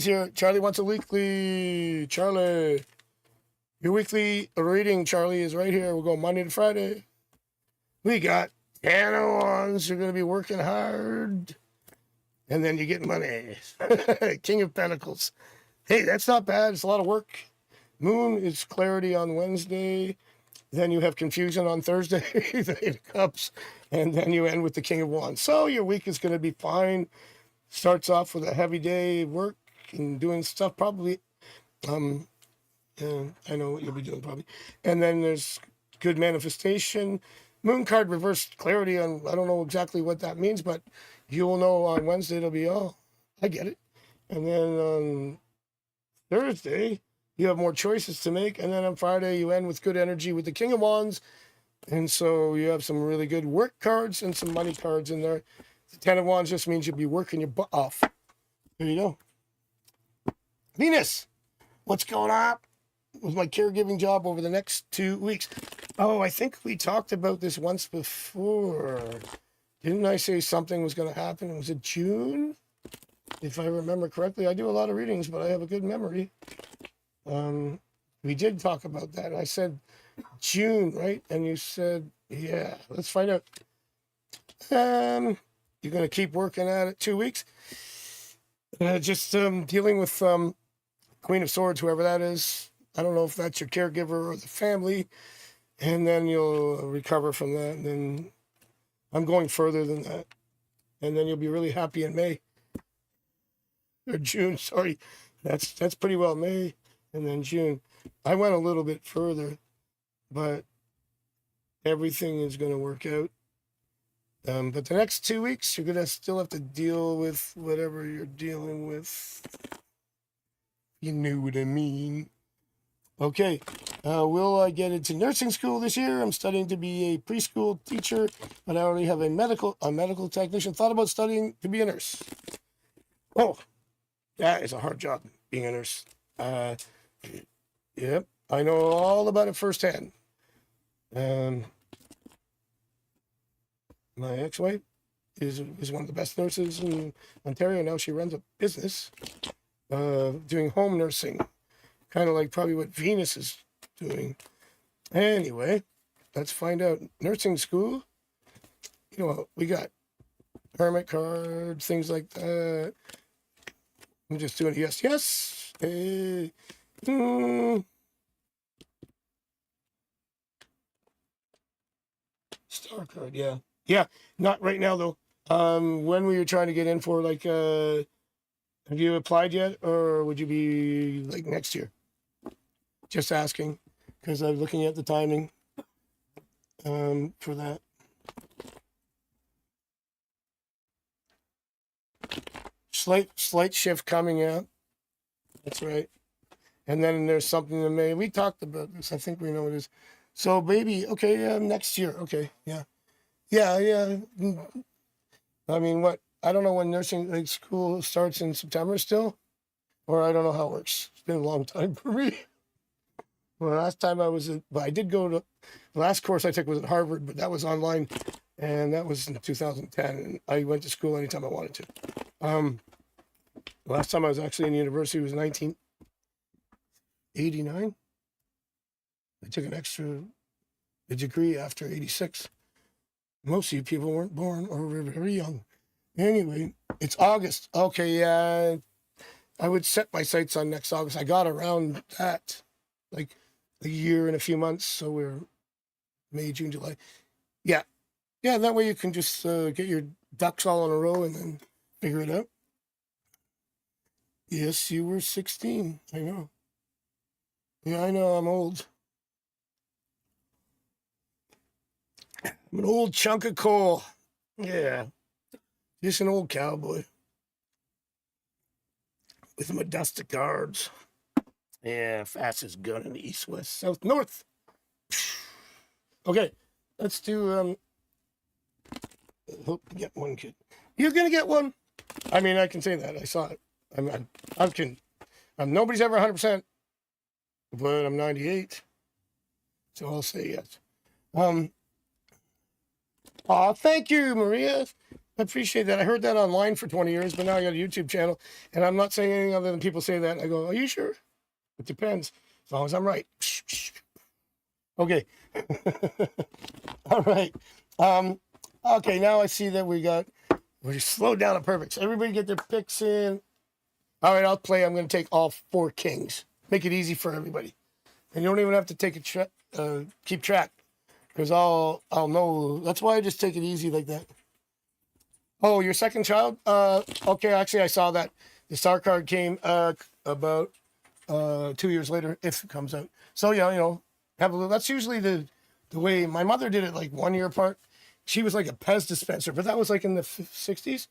here. Charlie wants a weekly. Charlie, your weekly reading, Charlie, is right here. We'll go Monday to Friday. We got 10 ones. You're going to be working hard. And then you get money. King of Pentacles. Hey, that's not bad. It's a lot of work. Moon is clarity on Wednesday. Then you have confusion on Thursday, the 8 of Cups. And then you end with the King of Wands. So your week is going to be fine. Starts off with a heavy day of work and doing stuff probably. I know what you'll be doing probably. And then there's good manifestation. Moon card reversed clarity on, I don't know exactly what that means, but you will know on Wednesday. It'll be, oh, I get it. And then on Thursday, you have more choices to make. And then on Friday, you end with good energy with the King of Wands. And so you have some really good work cards and some money cards in there. The Ten of Wands just means you'll be working your butt off. There you go. Venus, what's going on with my caregiving job over the next 2 weeks? Oh, I think we talked about this once before. Didn't I say something was going to happen? Was it June? If I remember correctly. I do a lot of readings, but I have a good memory. We did talk about that. I said June, right? And you said, yeah, let's find out. You're going to keep working at it 2 weeks. Just dealing with Queen of Swords, whoever that is. I don't know if that's your caregiver or the family. And then you'll recover from that. And then I'm going further than that. And then you'll be really happy in May. Or June, sorry. That's pretty well May. And then June. I went a little bit further. But everything is going to work out. But the next 2 weeks, you're going to still have to deal with whatever you're dealing with. You know what I mean. Okay. Will I get into nursing school this year? I'm studying to be a preschool teacher, but I already have a medical technician. Thought about studying to be a nurse. Oh, that is a hard job, being a nurse. Yep. I know all about it firsthand. My ex-wife is one of the best nurses in Ontario. Now she runs a business doing home nursing, kind of like probably what Venus is doing. Anyway, let's find out. Nursing school, you know, we got hermit cards, things like that. I'm just doing yes, yes. Star card, yeah. Yeah, not right now though. When were you trying to get in for, like, have you applied yet, or would you be like next year? Just asking, because I'm looking at the timing for that. Slight shift coming out. That's right. And then there's something in May. We talked about this. I think we know what it is. So baby, okay, next year. Okay, yeah. Yeah. I mean, what? I don't know when nursing school starts in September still, or I don't know how it works. It's been a long time for me. Well, last time I was, but I did go to, the last course I took was at Harvard, but that was online, and that was in 2010. And I went to school anytime I wanted to. Last time I was actually in university was 1989. I took an extra degree after 86. Most of you people weren't born or were very young. Anyway, it's August. Okay, yeah. I would set my sights on next August. I got around that, like a year and a few months. So we're May, June, July. Yeah. Yeah, that way you can just get your ducks all in a row and then figure it out. Yes, you were 16. I know. Yeah, I know. I'm old. I'm an old chunk of coal. Yeah. Just an old cowboy. With my dusty cards. Yeah, fastest gun in the east, west, south, north. Okay, let's do, hope you get one, kid. You're gonna get one. I mean, I can say that. I saw it. I'm nobody's ever 100%, but I'm 98. So I'll say yes. Thank you, Maria. I appreciate that. I heard that online for 20 years, but now I got a YouTube channel, and I'm not saying anything other than people say that. I go, are you sure? It depends, as long as I'm right. Okay. All right. Okay, now I see that we're slowed down on purpose. Everybody get their picks in. All right, I'll play. I'm going to take all 4 kings. Make it easy for everybody. And you don't even have to take keep track, because I'll know. That's why I just take it easy like that. Oh, your second child? Okay, actually, I saw that. The star card came about 2 years later, if it comes out. So, yeah, have a little. That's usually the the way my mother did it, like 1 year apart. She was like a Pez dispenser, but that was like in the 60s.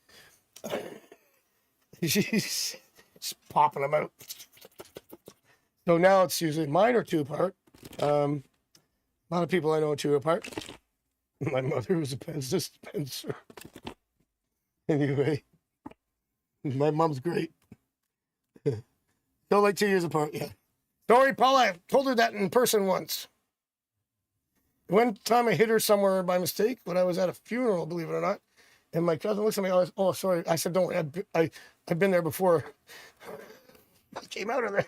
She's popping them out. So now it's usually mine are 2 apart. A lot of people I know are 2 apart. My mother was a Pez dispenser. Anyway, my mom's great. They're like 2 years apart, yeah. Sorry, Paula, I told her that in person once. One time I hit her somewhere by mistake when I was at a funeral, believe it or not. And my cousin looks at me, oh, sorry. I said, don't worry, I've been there before. I came out of there.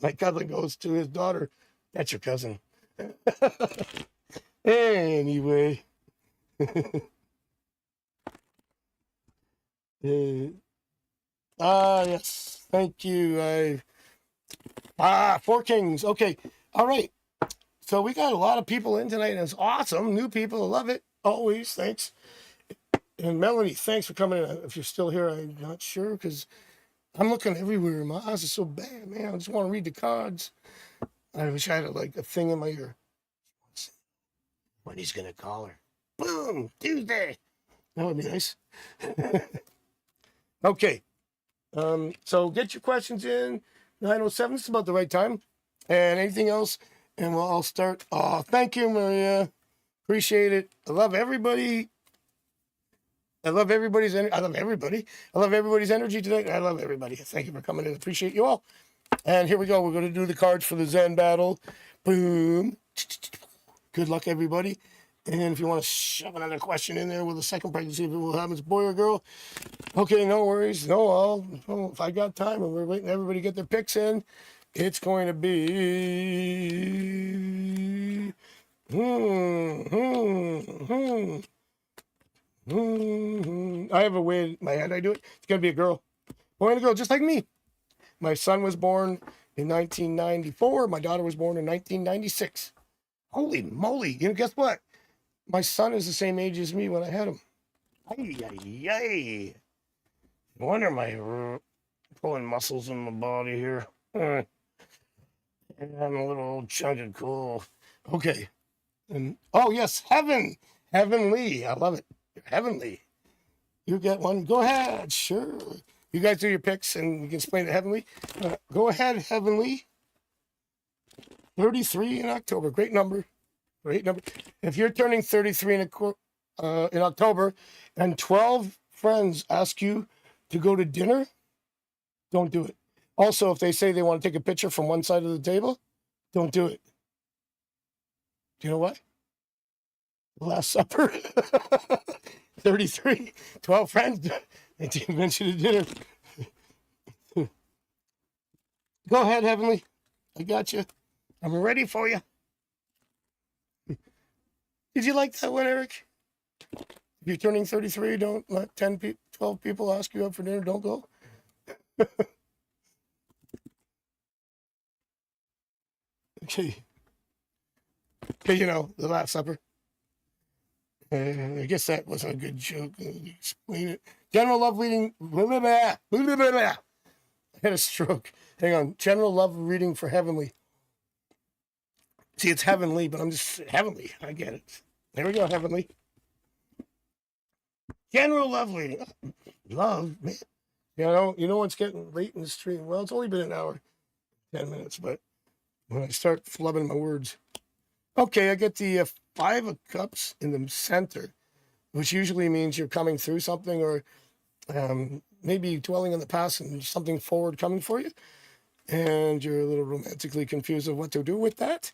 My cousin goes to his daughter, that's your cousin. Anyway. Yes, thank you. 4 Kings. Okay, all right. So we got a lot of people in tonight, and it's awesome. New people, I love it. Always, thanks. And Melanie, thanks for coming in. If you're still here, I'm not sure, because I'm looking everywhere. My eyes are so bad, man. I just want to read the cards. I wish I had a thing in my ear. When he's going to call her. Boom, Tuesday. That would be nice. Okay. So get your questions in. 9:07 is about the right time. And anything else, and I'll start. Oh, thank you, Maria. Appreciate it. I love everybody. I love everybody's energy. I love everybody. I love everybody's energy tonight. I love everybody. Thank you for coming in. Appreciate you all. And here we go. We're going to do the cards for the Zen battle. Boom. Good luck, everybody. And if you want to shove another question in there with a second pregnancy, if it will happen, it's boy or girl. Okay, no worries. If I got time and we're waiting everybody to get their picks in, it's going to be... I have a way in my head I do it. It's going to be a girl. Boy and a girl, just like me. My son was born in 1994. My daughter was born in 1996. Holy moly. You know, guess what? My son is the same age as me when I had him. Ay. No wonder my pulling muscles in my body here. I'm a little old chunky cool. Okay. And oh yes, heavenly. I love it. Heavenly. You get one. Go ahead. Sure. You guys do your picks and you can explain it. Heavenly. Go ahead, Heavenly. 33 in October. Great number. Great number. If you're turning 33 in October and 12 friends ask you to go to dinner, don't do it. Also, if they say they want to take a picture from one side of the table, don't do it. Do you know what? The Last Supper. 33, 12 friends. They didn't mention a dinner. Go ahead, Heavenly. I got you. I'm ready for you. Did you like that one, Eric? If you're turning 33, don't let 12 people ask you out for dinner. Don't go. Okay. Okay, you know, the Last Supper. I guess that wasn't a good joke. Explain it. General love reading. I had a stroke. Hang on. General love reading for Heavenly. See, it's heavenly, but I'm just heavenly. I get it. There we go, Heavenly. General love reading. Love, man. You know it's getting late in the stream. Well, it's only been an hour, 10 minutes, but when I start flubbing my words. Okay, I get the 5 of Cups in the center, which usually means you're coming through something or maybe dwelling on the past and something forward coming for you. And you're a little romantically confused of what to do with that.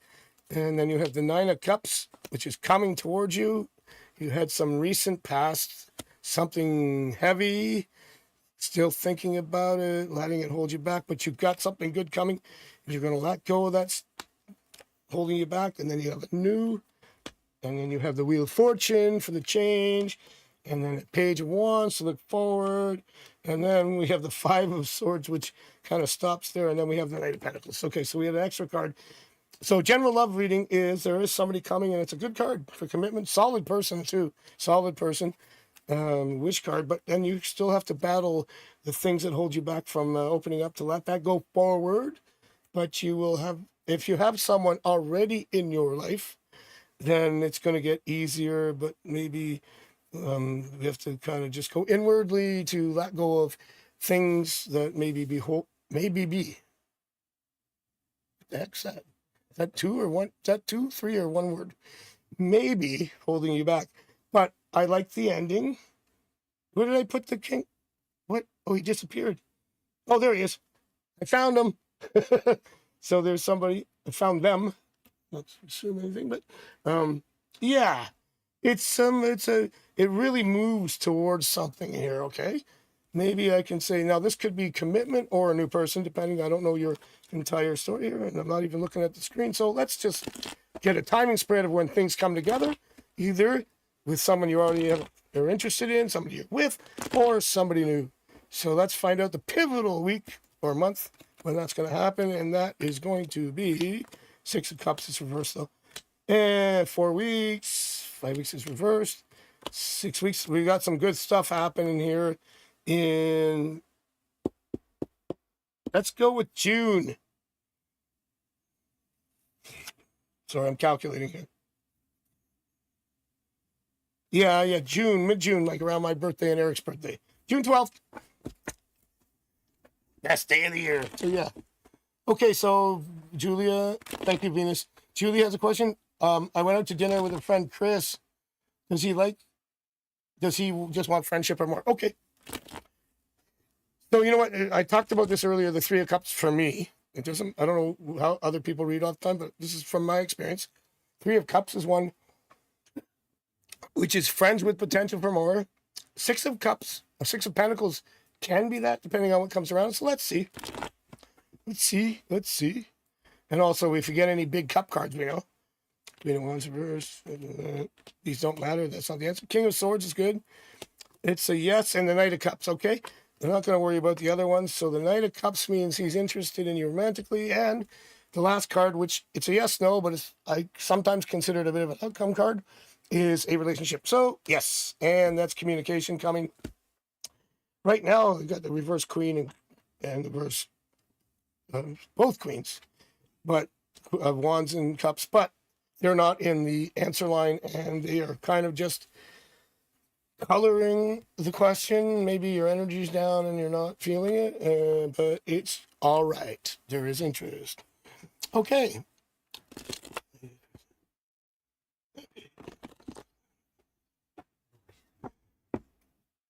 And then you have the 9 of Cups, which is coming towards you. You had some recent past, something heavy, still thinking about it, letting it hold you back, but you've got something good coming. You're going to let go of that holding you back. And then you have a new, and then you have the Wheel of Fortune for the change. And then a Page of Wands to look forward. And then we have the 5 of Swords, which kind of stops there. And then we have the Knight of Pentacles. Okay, so we have an extra card. So general love reading is there is somebody coming, and it's a good card for commitment. Solid person, too. Solid person. Wish card. But then you still have to battle the things that hold you back from opening up to let that go forward. But you will have if you have someone already in your life, then it's going to get easier, but maybe we have to kind of just go inwardly to let go of things that maybe be. What the heck's that? Is that two or one? Is that two, three, or one word? Maybe holding you back. But I like the ending. Where did I put the king? What? Oh, he disappeared. Oh, there he is. I found him. So there's somebody. I found them. Not to assume anything, but yeah, it really moves towards something here. Okay, maybe I can say now this could be commitment or a new person, depending. I don't know your entire story here, and I'm not even looking at the screen. So let's just get a timing spread of when things come together, either with someone you already are interested in, somebody you're with, or somebody new. So let's find out the pivotal week or month when that's going to happen, and that is going to be 6 of Cups is reversed though, and 4 weeks, 5 weeks is reversed, 6 weeks. We got some good stuff happening here. Let's go with June. Sorry, I'm calculating here. Yeah, June, mid-June, like around my birthday and Eric's birthday. June 12th. Best day of the year. So yeah. Okay, so Julia, thank you, Venus. Julia has a question. I went out to dinner with a friend, Chris. Does he just want friendship or more? Okay. So you know what? I talked about this earlier, the 3 of Cups for me. I don't know how other people read all the time, but this is from my experience. 3 of Cups is one which is friends with potential for more. 6 of Cups, or 6 of Pentacles can be that depending on what comes around. So let's see. Let's see. And also, if you get any big cup cards, we know. Queen of Wands reverse. These don't matter. That's not the answer. King of Swords is good. It's a yes. And the Knight of Cups, okay? We're not going to worry about the other ones. So the Knight of Cups means he's interested in you romantically. And the last card, which it's a yes, no, but I sometimes consider it a bit of an outcome card, is a relationship. So, yes. And that's communication coming. Right now, we've got the reverse Queen and the reverse both Queens, but of Wands and Cups, but they're not in the answer line, and they are kind of just coloring the question. Maybe your energy's down and you're not feeling it, but it's all right. There is interest. Okay.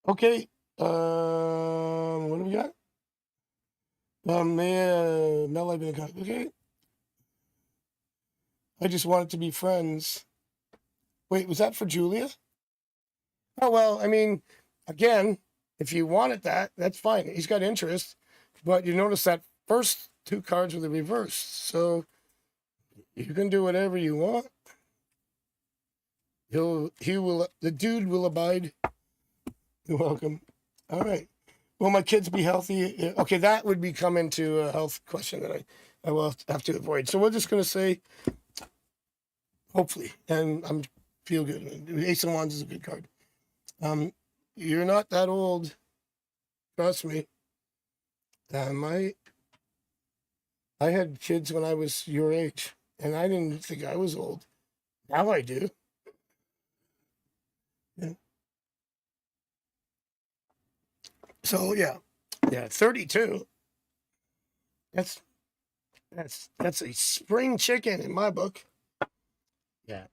Okay. What do we got? Mel, I've been okay. I just wanted to be friends. Wait, was that for Julia? Oh, well, I mean, again, if you wanted that, that's fine. He's got interest, but you notice that first 2 cards were the reverse. So you can do whatever you want. The dude will abide. You're welcome. All right. Will my kids be healthy? Okay, that would become into a health question that I will have to avoid. So we're just going to say, hopefully, and I'm feel good. Ace of Wands is a good card. You're not that old. Trust me. I had kids when I was your age, and I didn't think I was old. Now I do. Yeah. So yeah, 32. That's a spring chicken in my book. Yeah.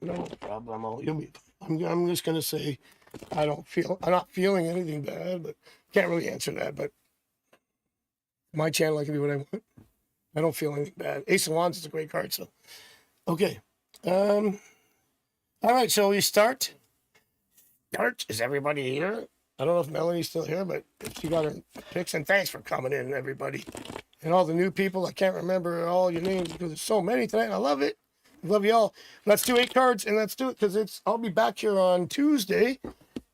No problem. I'm just gonna say I'm not feeling anything bad, but can't really answer that. But my channel, I can do what I want. I don't feel anything bad. Ace of Wands is a great card. So okay. All right. So we start. Is everybody here? I don't know if Melanie's still here, but she got her picks. And thanks for coming in, everybody. And all the new people. I can't remember all your names because there's so many tonight. I love it. I love you all. Let's do 8 cards and let's do it because I'll be back here on Tuesday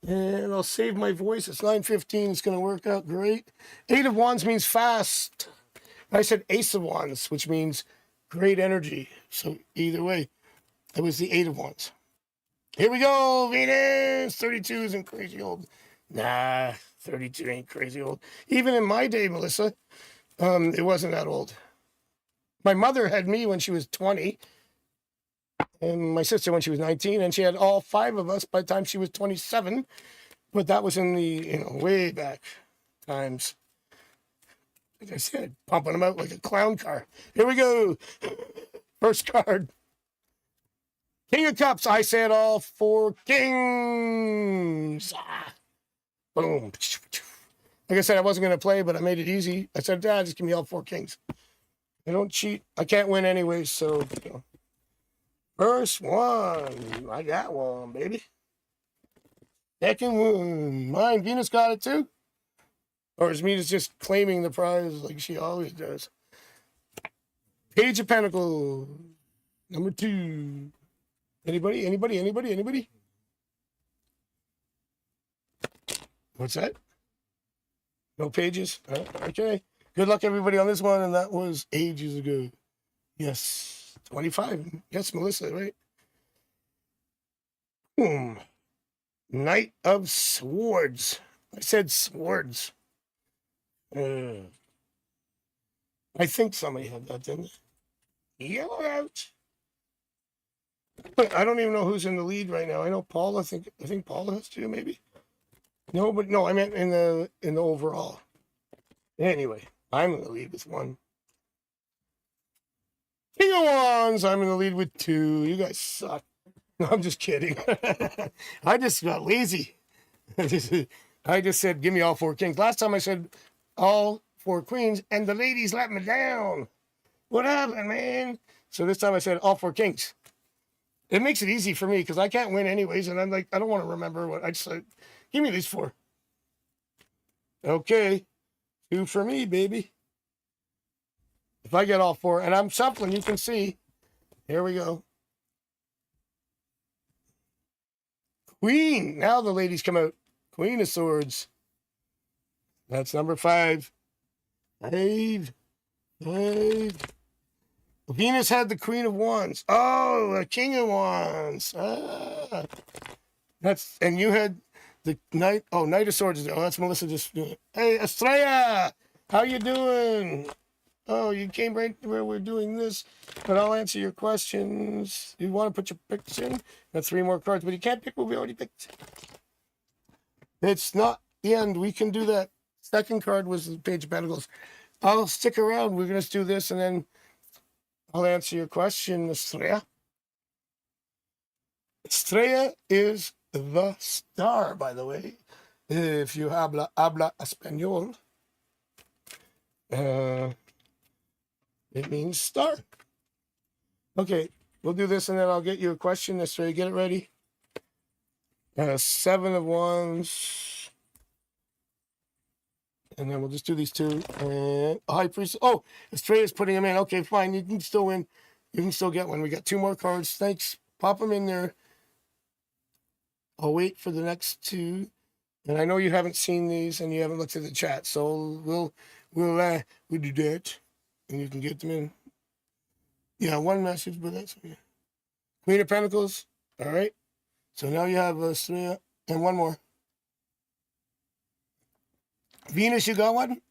and I'll save my voice. It's 9:15. It's going to work out great. 8 of Wands means fast. I said Ace of Wands, which means great energy. So either way, it was the 8 of Wands. Here we go, Venus. 32 isn't crazy old. Nah, 32 ain't crazy old. Even in my day, Melissa, it wasn't that old. My mother had me when she was 20, and my sister when she was 19, and she had all 5 of us by the time she was 27. But that was in the, way back times. Like I said, pumping them out like a clown car. Here we go. First card. King of Cups. I said all 4 kings. Boom. Like I said, I wasn't going to play, but I made it easy. I said, Dad, just give me all 4 kings. I don't cheat. I can't win anyway, so. First one. I got one, baby. Second one. Mine. Venus got it too? Or is Venus just claiming the prize like she always does? Page of Pentacles. Number 2. Anybody? What's that? No pages? Okay. Good luck, everybody, on this one. And that was ages ago. Yes. 25. Yes, Melissa, right? Boom. Knight of Swords. I said swords. I think somebody had that, didn't they? Yellow out. I don't even know who's in the lead right now. I know Paula. I think Paula has to, maybe. No, but no, I meant in the overall. Anyway, I'm in the lead with 1. King of Wands. I'm in the lead with 2. You guys suck. No, I'm just kidding. I just got lazy. I just said, give me all 4 kings. Last time I said all 4 queens, and the ladies let me down. What happened, man? So this time I said all 4 kings. It makes it easy for me because I can't win anyways, and I'm like, I don't want to remember what I just said. Give me these 4. Okay. 2 for me, baby. If I get all 4, and I'm shuffling, you can see. Here we go. Queen. Now the ladies come out. Queen of Swords. That's number 5. 5. Venus had the Queen of Wands. Oh, a King of Wands. And you had the Knight. Oh, Knight of Swords. Oh, that's Melissa just doing it. Hey, Estrella, how you doing? Oh, you came right where we're doing this, but I'll answer your questions. You want to put your picks in? Got 3 more cards, but you can't pick what we already picked. It's not the end. We can do that. Second card was the Page of Pentacles. I'll stick around. We're going to do this, and then I'll answer your question, Estrella. Estrella is the star, by the way. If you habla español, it means star. Okay, we'll do this, and then I'll get you a question, Estrella. Get it ready. 7 of Wands. And then we'll just do these 2. And High Priest. Oh, Estrella's putting them in. Okay, fine. You can still win. You can still get one. We got 2 more cards. Thanks. Pop them in there. I'll wait for the next 2. And I know you haven't seen these and you haven't looked at the chat. So we'll do that. And you can get them in. Yeah, 1 message, but that's okay. Queen of Pentacles. All right. So now you have Estrella and 1 more. Venus, you got 1?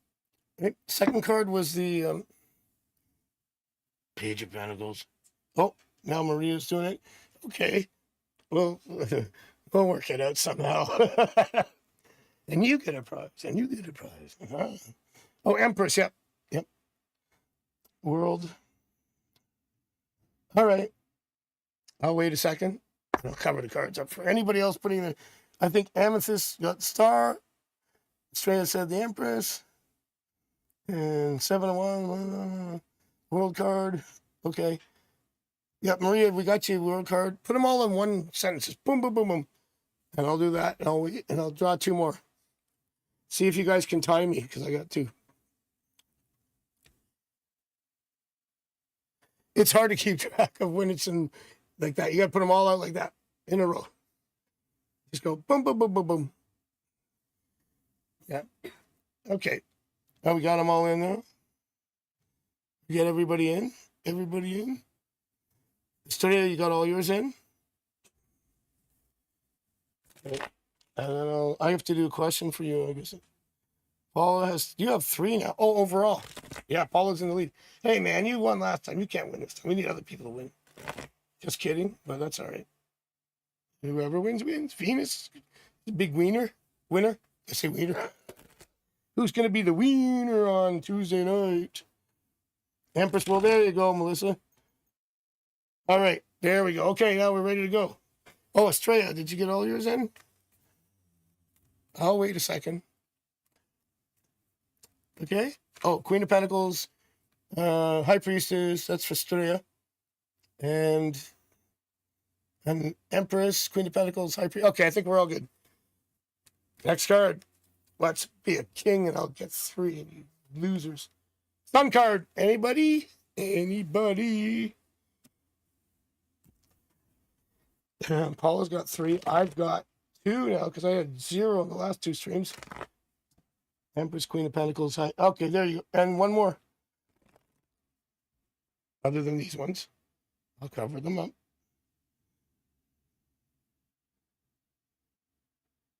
Right. Second card was the Page of Pentacles. Oh, now Maria's doing it. Okay. Well, we'll work it out somehow. And you get a prize. And you get a prize. Uh-huh. Oh, Empress. Yep. World. All right. I'll wait a second. I'll cover the cards up for anybody else putting the. I think Amethyst got Star. Estrella said the Empress. And 7 of Wands. World card. Okay. Yep, Maria, we got you. World card. Put them all in 1 sentence. Just boom, boom, boom, boom. And I'll do that. And I'll draw 2 more. See if you guys can time me, because I got 2. It's hard to keep track of when it's in like that. You got to put them all out like that in a row. Just go boom, boom, boom, boom, boom. Yeah. Okay. Now we got them all in there. You got everybody in? Everybody in? Estrella, you got all yours in? Okay. And then I have to do a question for you, I guess. Paula has, you have 3 now. Oh, overall. Yeah, Paula's in the lead. Hey, man, you won last time. You can't win this time. We need other people to win. Just kidding, but that's all right. Whoever wins, wins. Venus, the big winner. I say wiener. Who's going to be the wiener on Tuesday night? Empress, well, there you go, Melissa. All right, there we go. Okay, now we're ready to go. Oh, Estrella, did you get all yours in? I'll wait a second. Okay. Oh, Queen of Pentacles, High Priestess, that's for Estrella. And Empress, Queen of Pentacles, High Priestess. Okay, I think we're all good. Next card. Let's be a king and I'll get 3, you losers. Sun card. Anybody? Anybody? Paula's got 3. I've got 2 now because I had 0 in the last 2 streams. Empress, Queen of Pentacles. High. Okay, there you go. And one more. Other than these ones. I'll cover them up.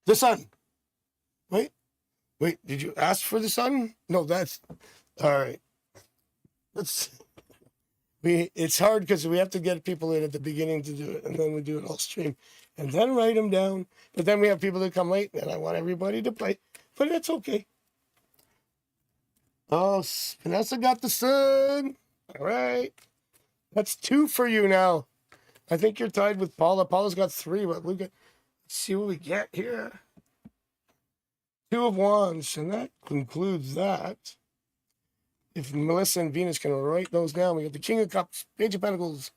The sun. Wait, did you ask for the sun? No, that's all right. It's hard because we have to get people in at the beginning to do it, and then we do it all stream, and then write them down. But then we have people that come late, and I want everybody to play. But it's okay. Oh, Vanessa got the sun. All right. That's 2 for you now. I think you're tied with Paula. Paula's got 3, but let's see what we get here. 2 of Wands, and that concludes that. If Melissa and Venus can write those down, we got the King of Cups, Page of Pentacles,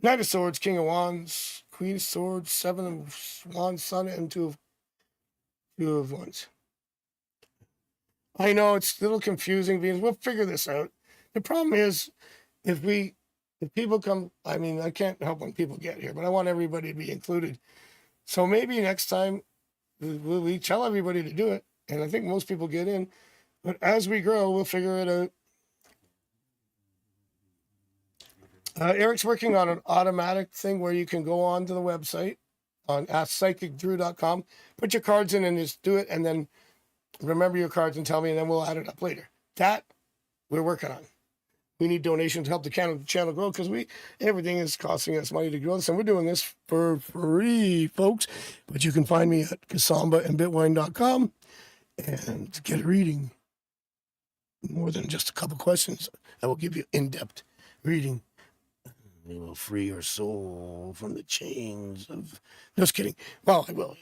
Knight of Swords, King of Wands, Queen of Swords, 7 of Wands, Sun, and 2 of Wands. I know it's a little confusing, Venus. We'll figure this out. The problem is, if people come, I mean, I can't help when people get here, but I want everybody to be included. So maybe next time, we tell everybody to do it, and I think most people get in. But as we grow, we'll figure it out. Eric's working on an automatic thing where you can go on to the website on askpsychicdrew.com, put your cards in and just do it, and then remember your cards and tell me, and then we'll add it up later. That we're working on. We need donations to help the channel grow because everything is costing us money to grow this, and we're doing this for free, folks. But you can find me at Kasamba and Bitwine.com and get a reading. More than just a couple questions. I will give you in-depth reading. We will free your soul from the chains of... Just kidding. Well, I will.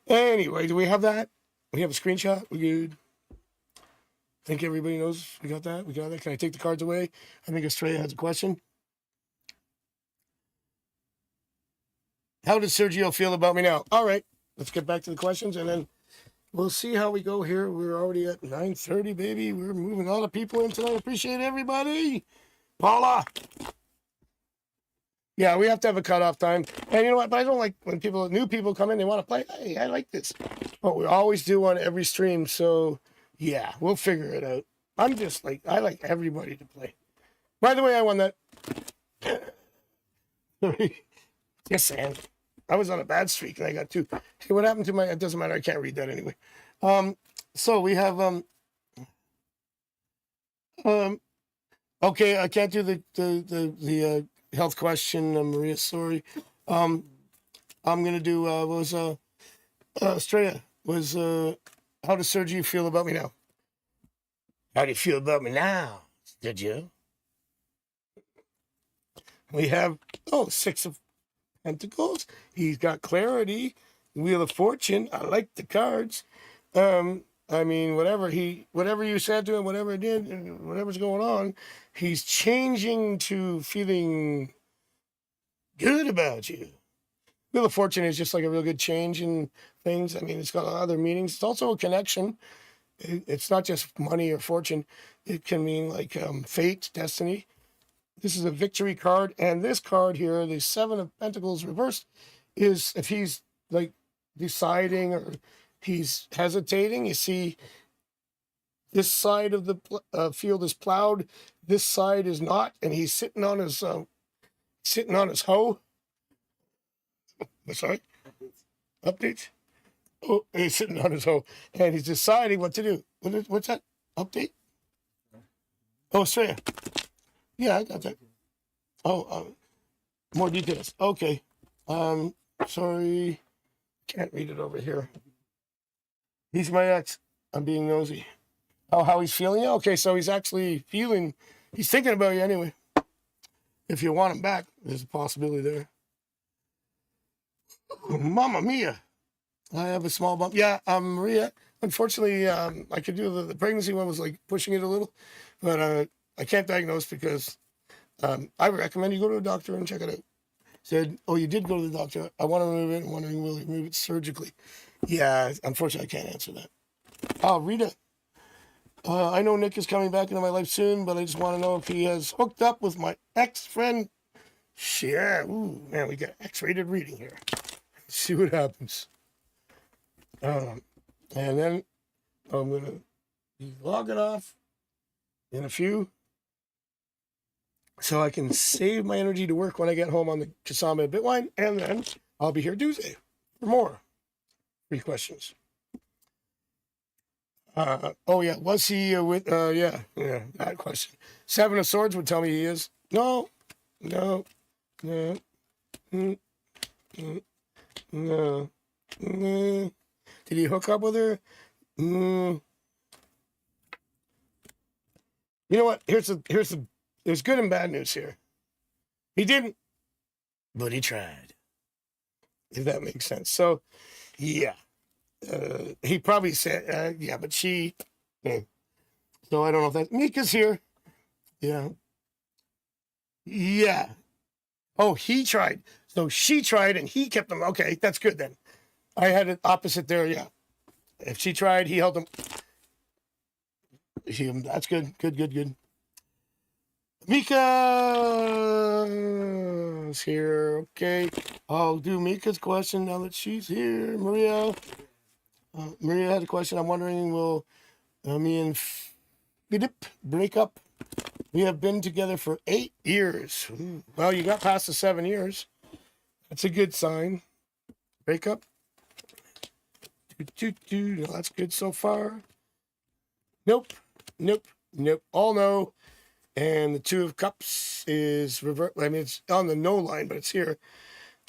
Anyway, do we have that? We have a screenshot? We good? I think everybody knows we got that. We got that. Can I take the cards away? I think Estrella has a question. How does Sergio feel about me now? All right, let's get back to the questions, and then we'll see how we go here. We're already at 9:30, baby. We're moving all the people in tonight. Appreciate everybody. Paula. Yeah, we have to have a cutoff time. And you know what? But I don't like when new people come in, they want to play. Hey, I like this. But we always do on every stream, so... Yeah, we'll figure it out. I like everybody to play. By the way, I won that. Yes, Sam. I was on a bad streak and I got 2. Hey, what happened to it doesn't matter. I can't read that anyway. So we have, okay, I can't do the health question, Maria, sorry. I'm going to do, Estrella how does Sergio feel about me now? How do you feel about me now, Sergio? We have, 6 of Pentacles. He's got clarity. Wheel of Fortune. I like the cards. I mean, whatever you said to him, whatever it did, whatever's going on, he's changing to feeling good about you. Wheel of Fortune is just like a real good change in things. I mean, it's got other meanings. It's also a connection. It's not just money or fortune. It can mean like fate, destiny. This is a victory card. And this card here, the 7 of Pentacles reversed, is if he's like deciding or he's hesitating. You see, this side of the field is plowed. This side is not. And he's sitting on his hoe. Sorry? Updates? Oh, he's sitting on his hoe, and he's deciding what to do. What's that? Update? Oh, Australia. Yeah, I got that. Oh, more details. Okay. Sorry. Can't read it over here. He's my ex. I'm being nosy. Oh, how he's feeling? Yeah, okay, so he's actually feeling, he's thinking about you anyway. If you want him back, there's a possibility there. Oh, Mamma mia. I have a small bump. Yeah, Maria, unfortunately, I could do the pregnancy one was like pushing it a little, but I can't diagnose because I would recommend you go to a doctor and check it out. Said, oh, you did go to the doctor. I want to remove it. I'm wondering, will you remove it surgically? Yeah, unfortunately, I can't answer that. Oh, Rita. I know Nick is coming back into my life soon, but I just want to know if he has hooked up with my ex-friend. Yeah, ooh, man, we got X-rated reading here. Let's see what happens. And then I'm going to log it off in a few so I can save my energy to work when I get home on the Kasama Bitwine, and then I'll be here Tuesday for more 3 questions. Oh yeah, was he with? Yeah, that question. 7 of Swords would tell me he is. No, no, no, no, no. Did he hook up with her? You know what? There's good and bad news here. He didn't, but he tried. If that makes sense. So, yeah. He probably said, yeah, but she. So I don't know if that. Mika's here. Yeah. Yeah. Oh, he tried. So she tried and he kept them. Okay, that's good then. I had it opposite there. Yeah. If she tried, he held them. That's good. Good. Mika's here. Okay. I'll do Mika's question now that she's here. Maria had a question. I'm wondering, will me and Philip break up? We have been together for 8 years. Well, you got past the 7 years. That's a good sign. Break up. No, that's good so far. Nope. All no. And the 2 of Cups is revert. I mean, it's on the no line, but it's here.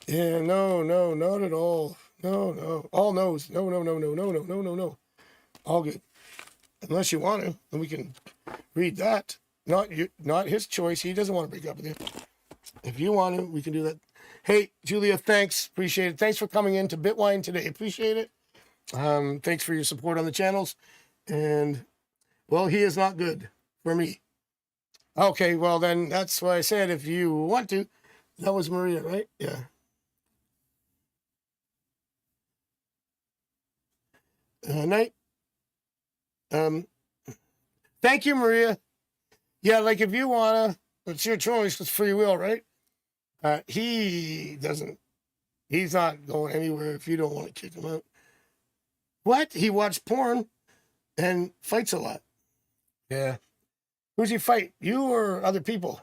Yeah, no, not at all. No. All no's. No. All good. Unless you want to, and we can read that. Not his choice. He doesn't want to break up with you. If you want to, we can do that. Hey, Julia, thanks. Appreciate it. Thanks for coming in to Bitwine today. Appreciate it. Thanks for your support on the channels. And, well, he is not good for me. Okay, well, then that's why I said if you want to. That was Maria, right? Yeah. Night. Thank you, Maria. Yeah, like if you wanna, it's your choice. It's free will, right? He's not going anywhere if you don't want to kick him out. What? He watched porn and fights a lot. Yeah. Who's he fight? You or other people?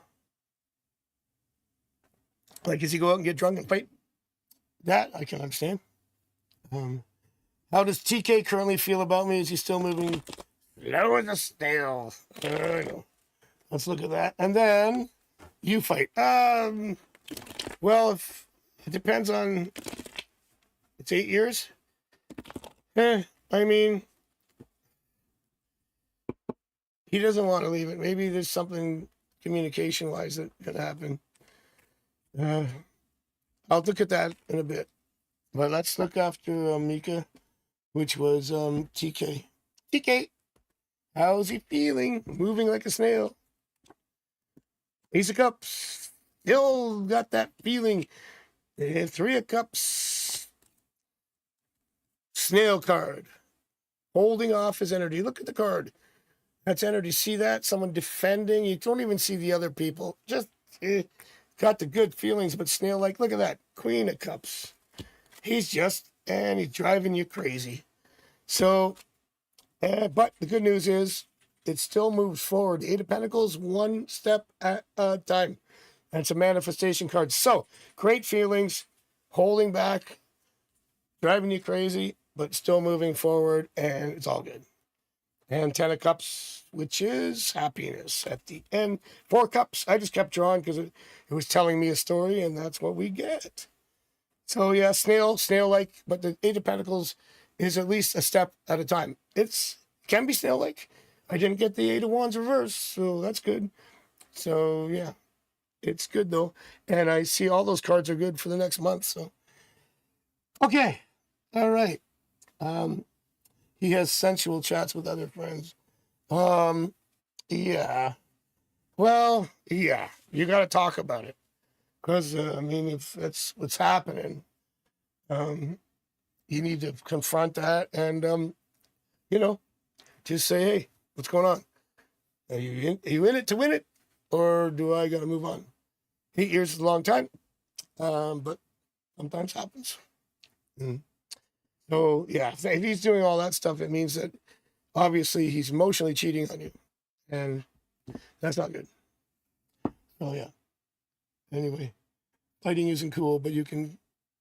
Like, does he go out and get drunk and fight? That I can understand. How does TK currently feel about me? Is he still moving? Lower the snail. I know. Let's look at that. And then you fight. Well, if it depends on. It's 8 years. I mean, he doesn't want to leave it. Maybe there's something communication-wise that could happen. I'll look at that in a bit. But let's look after Mika, which was TK. TK, how's he feeling? Moving like a snail. Ace of Cups, still got that feeling. 3 of Cups, snail card, holding off his energy. Look at the card. That's energy. See that? Someone defending. You don't even see the other people. Just got the good feelings, but snail-like. Look at that. Queen of Cups. He's driving you crazy. So, but the good news is it still moves forward. 8 of Pentacles, 1 step at a time. That's a manifestation card. So, great feelings, holding back, driving you crazy, but still moving forward, and it's all good. And 10 of cups, which is happiness at the end. 4 cups, I just kept drawing because it was telling me a story, and that's what we get. So yeah, snail-like, but the 8 of Pentacles is at least a step at a time. Can be snail-like. I didn't get the 8 of Wands reverse, so that's good. So yeah, it's good though. And I see all those cards are good for the next month, so. Okay, all right. He has sensual chats with other friends. Yeah. Well, yeah, you got to talk about it. Because, I mean, if that's what's happening, you need to confront that and, you know, just say, hey, what's going on? Are you in it to win it? Or do I got to move on? 8 years is a long time, but sometimes happens. So, yeah, if he's doing all that stuff, it means that obviously he's emotionally cheating on you. And that's not good. Oh, yeah. Anyway, fighting isn't cool, but you can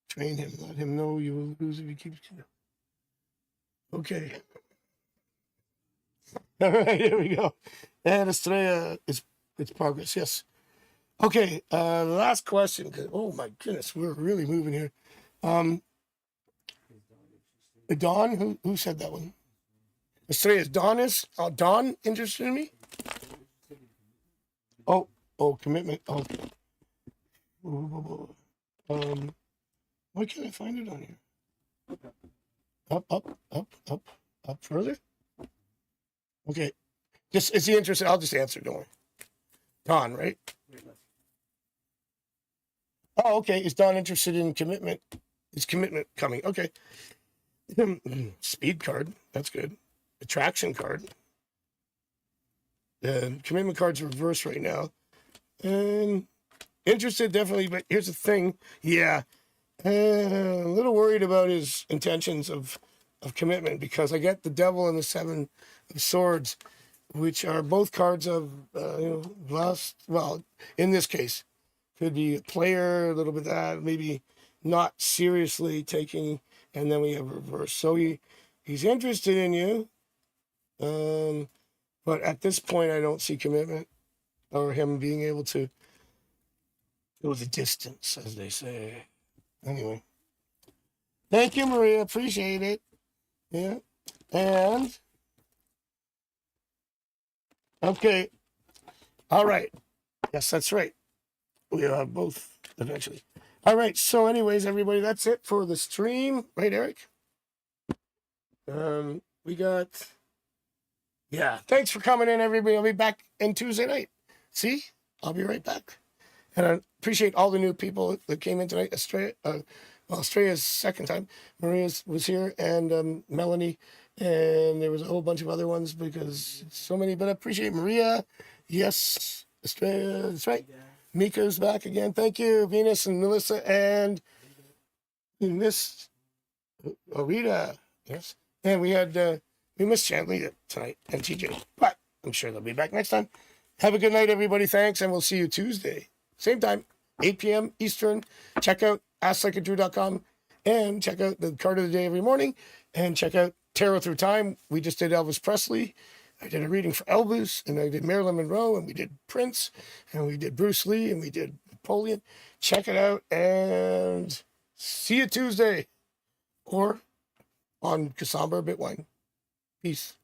train him. Let him know you will lose if he keeps. Okay. All right, here we go. And Estrella, it's progress, yes. Okay, last question. Oh, my goodness, we're really moving here. Dawn, who said that one? Estrella's Dawn interested in me? Oh, commitment. Oh. Why can't I find it on here? Up further? Okay. Is he interested? I'll just answer, don't worry. Dawn, right? Oh, okay. Is Dawn interested in commitment? Is commitment coming? Okay. Speed card. That's good. Attraction card. The commitment card's reversed right now. And interested, definitely, but here's the thing. Yeah. A little worried about his intentions of commitment because I get the Devil and the 7 of Swords, which are both cards of, lust. Well, in this case, could be a player, a little bit of that, maybe not seriously taking, and then we have reverse. So he's interested in you, but at this point, I don't see commitment or him being able to go the distance, as they say. Anyway, thank you, Maria. Appreciate it. Yeah, and okay, all right. Yes, that's right. We have both eventually. All right. So, anyways, everybody, that's it for the stream, right, Eric? We got. Yeah. Thanks for coming in, everybody. I'll be back in Tuesday night. See, I'll be right back. And I appreciate all the new people that came in tonight. Estrella's second time. Maria's was here, and Melanie, and there was a whole bunch of other ones because so many. But I appreciate Maria. Yes, Estrella. That's right. Mika's back again. Thank you, Venus and Melissa, and Miss Rita. Yes, and we missed Chandler tonight and TJ, but I'm sure they'll be back next time. Have a good night, everybody. Thanks, and we'll see you Tuesday. Same time, 8 p.m. Eastern. Check out AskLikeADrew.com and check out the card of the day every morning. And check out Tarot Through Time. We just did Elvis Presley. I did a reading for Elvis, and I did Marilyn Monroe, and we did Prince, and we did Bruce Lee, and we did Napoleon. Check it out, and see you Tuesday. Or on Cassandra Bitwine. Peace.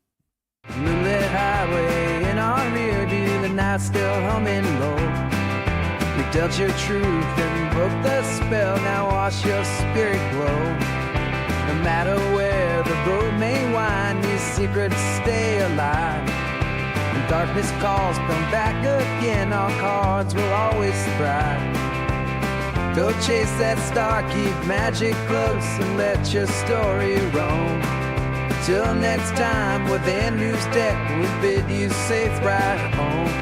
Moonlit highway in our rear view, the night still humming low. We dealt your truth and broke the spell, now watch your spirit glow. No matter where the road may wind, these secrets stay alive. When darkness calls, come back again, our cards will always thrive. Go chase that star, keep magic close, and let your story roam. Till next time, with Andrew's deck, we bid you safe ride home.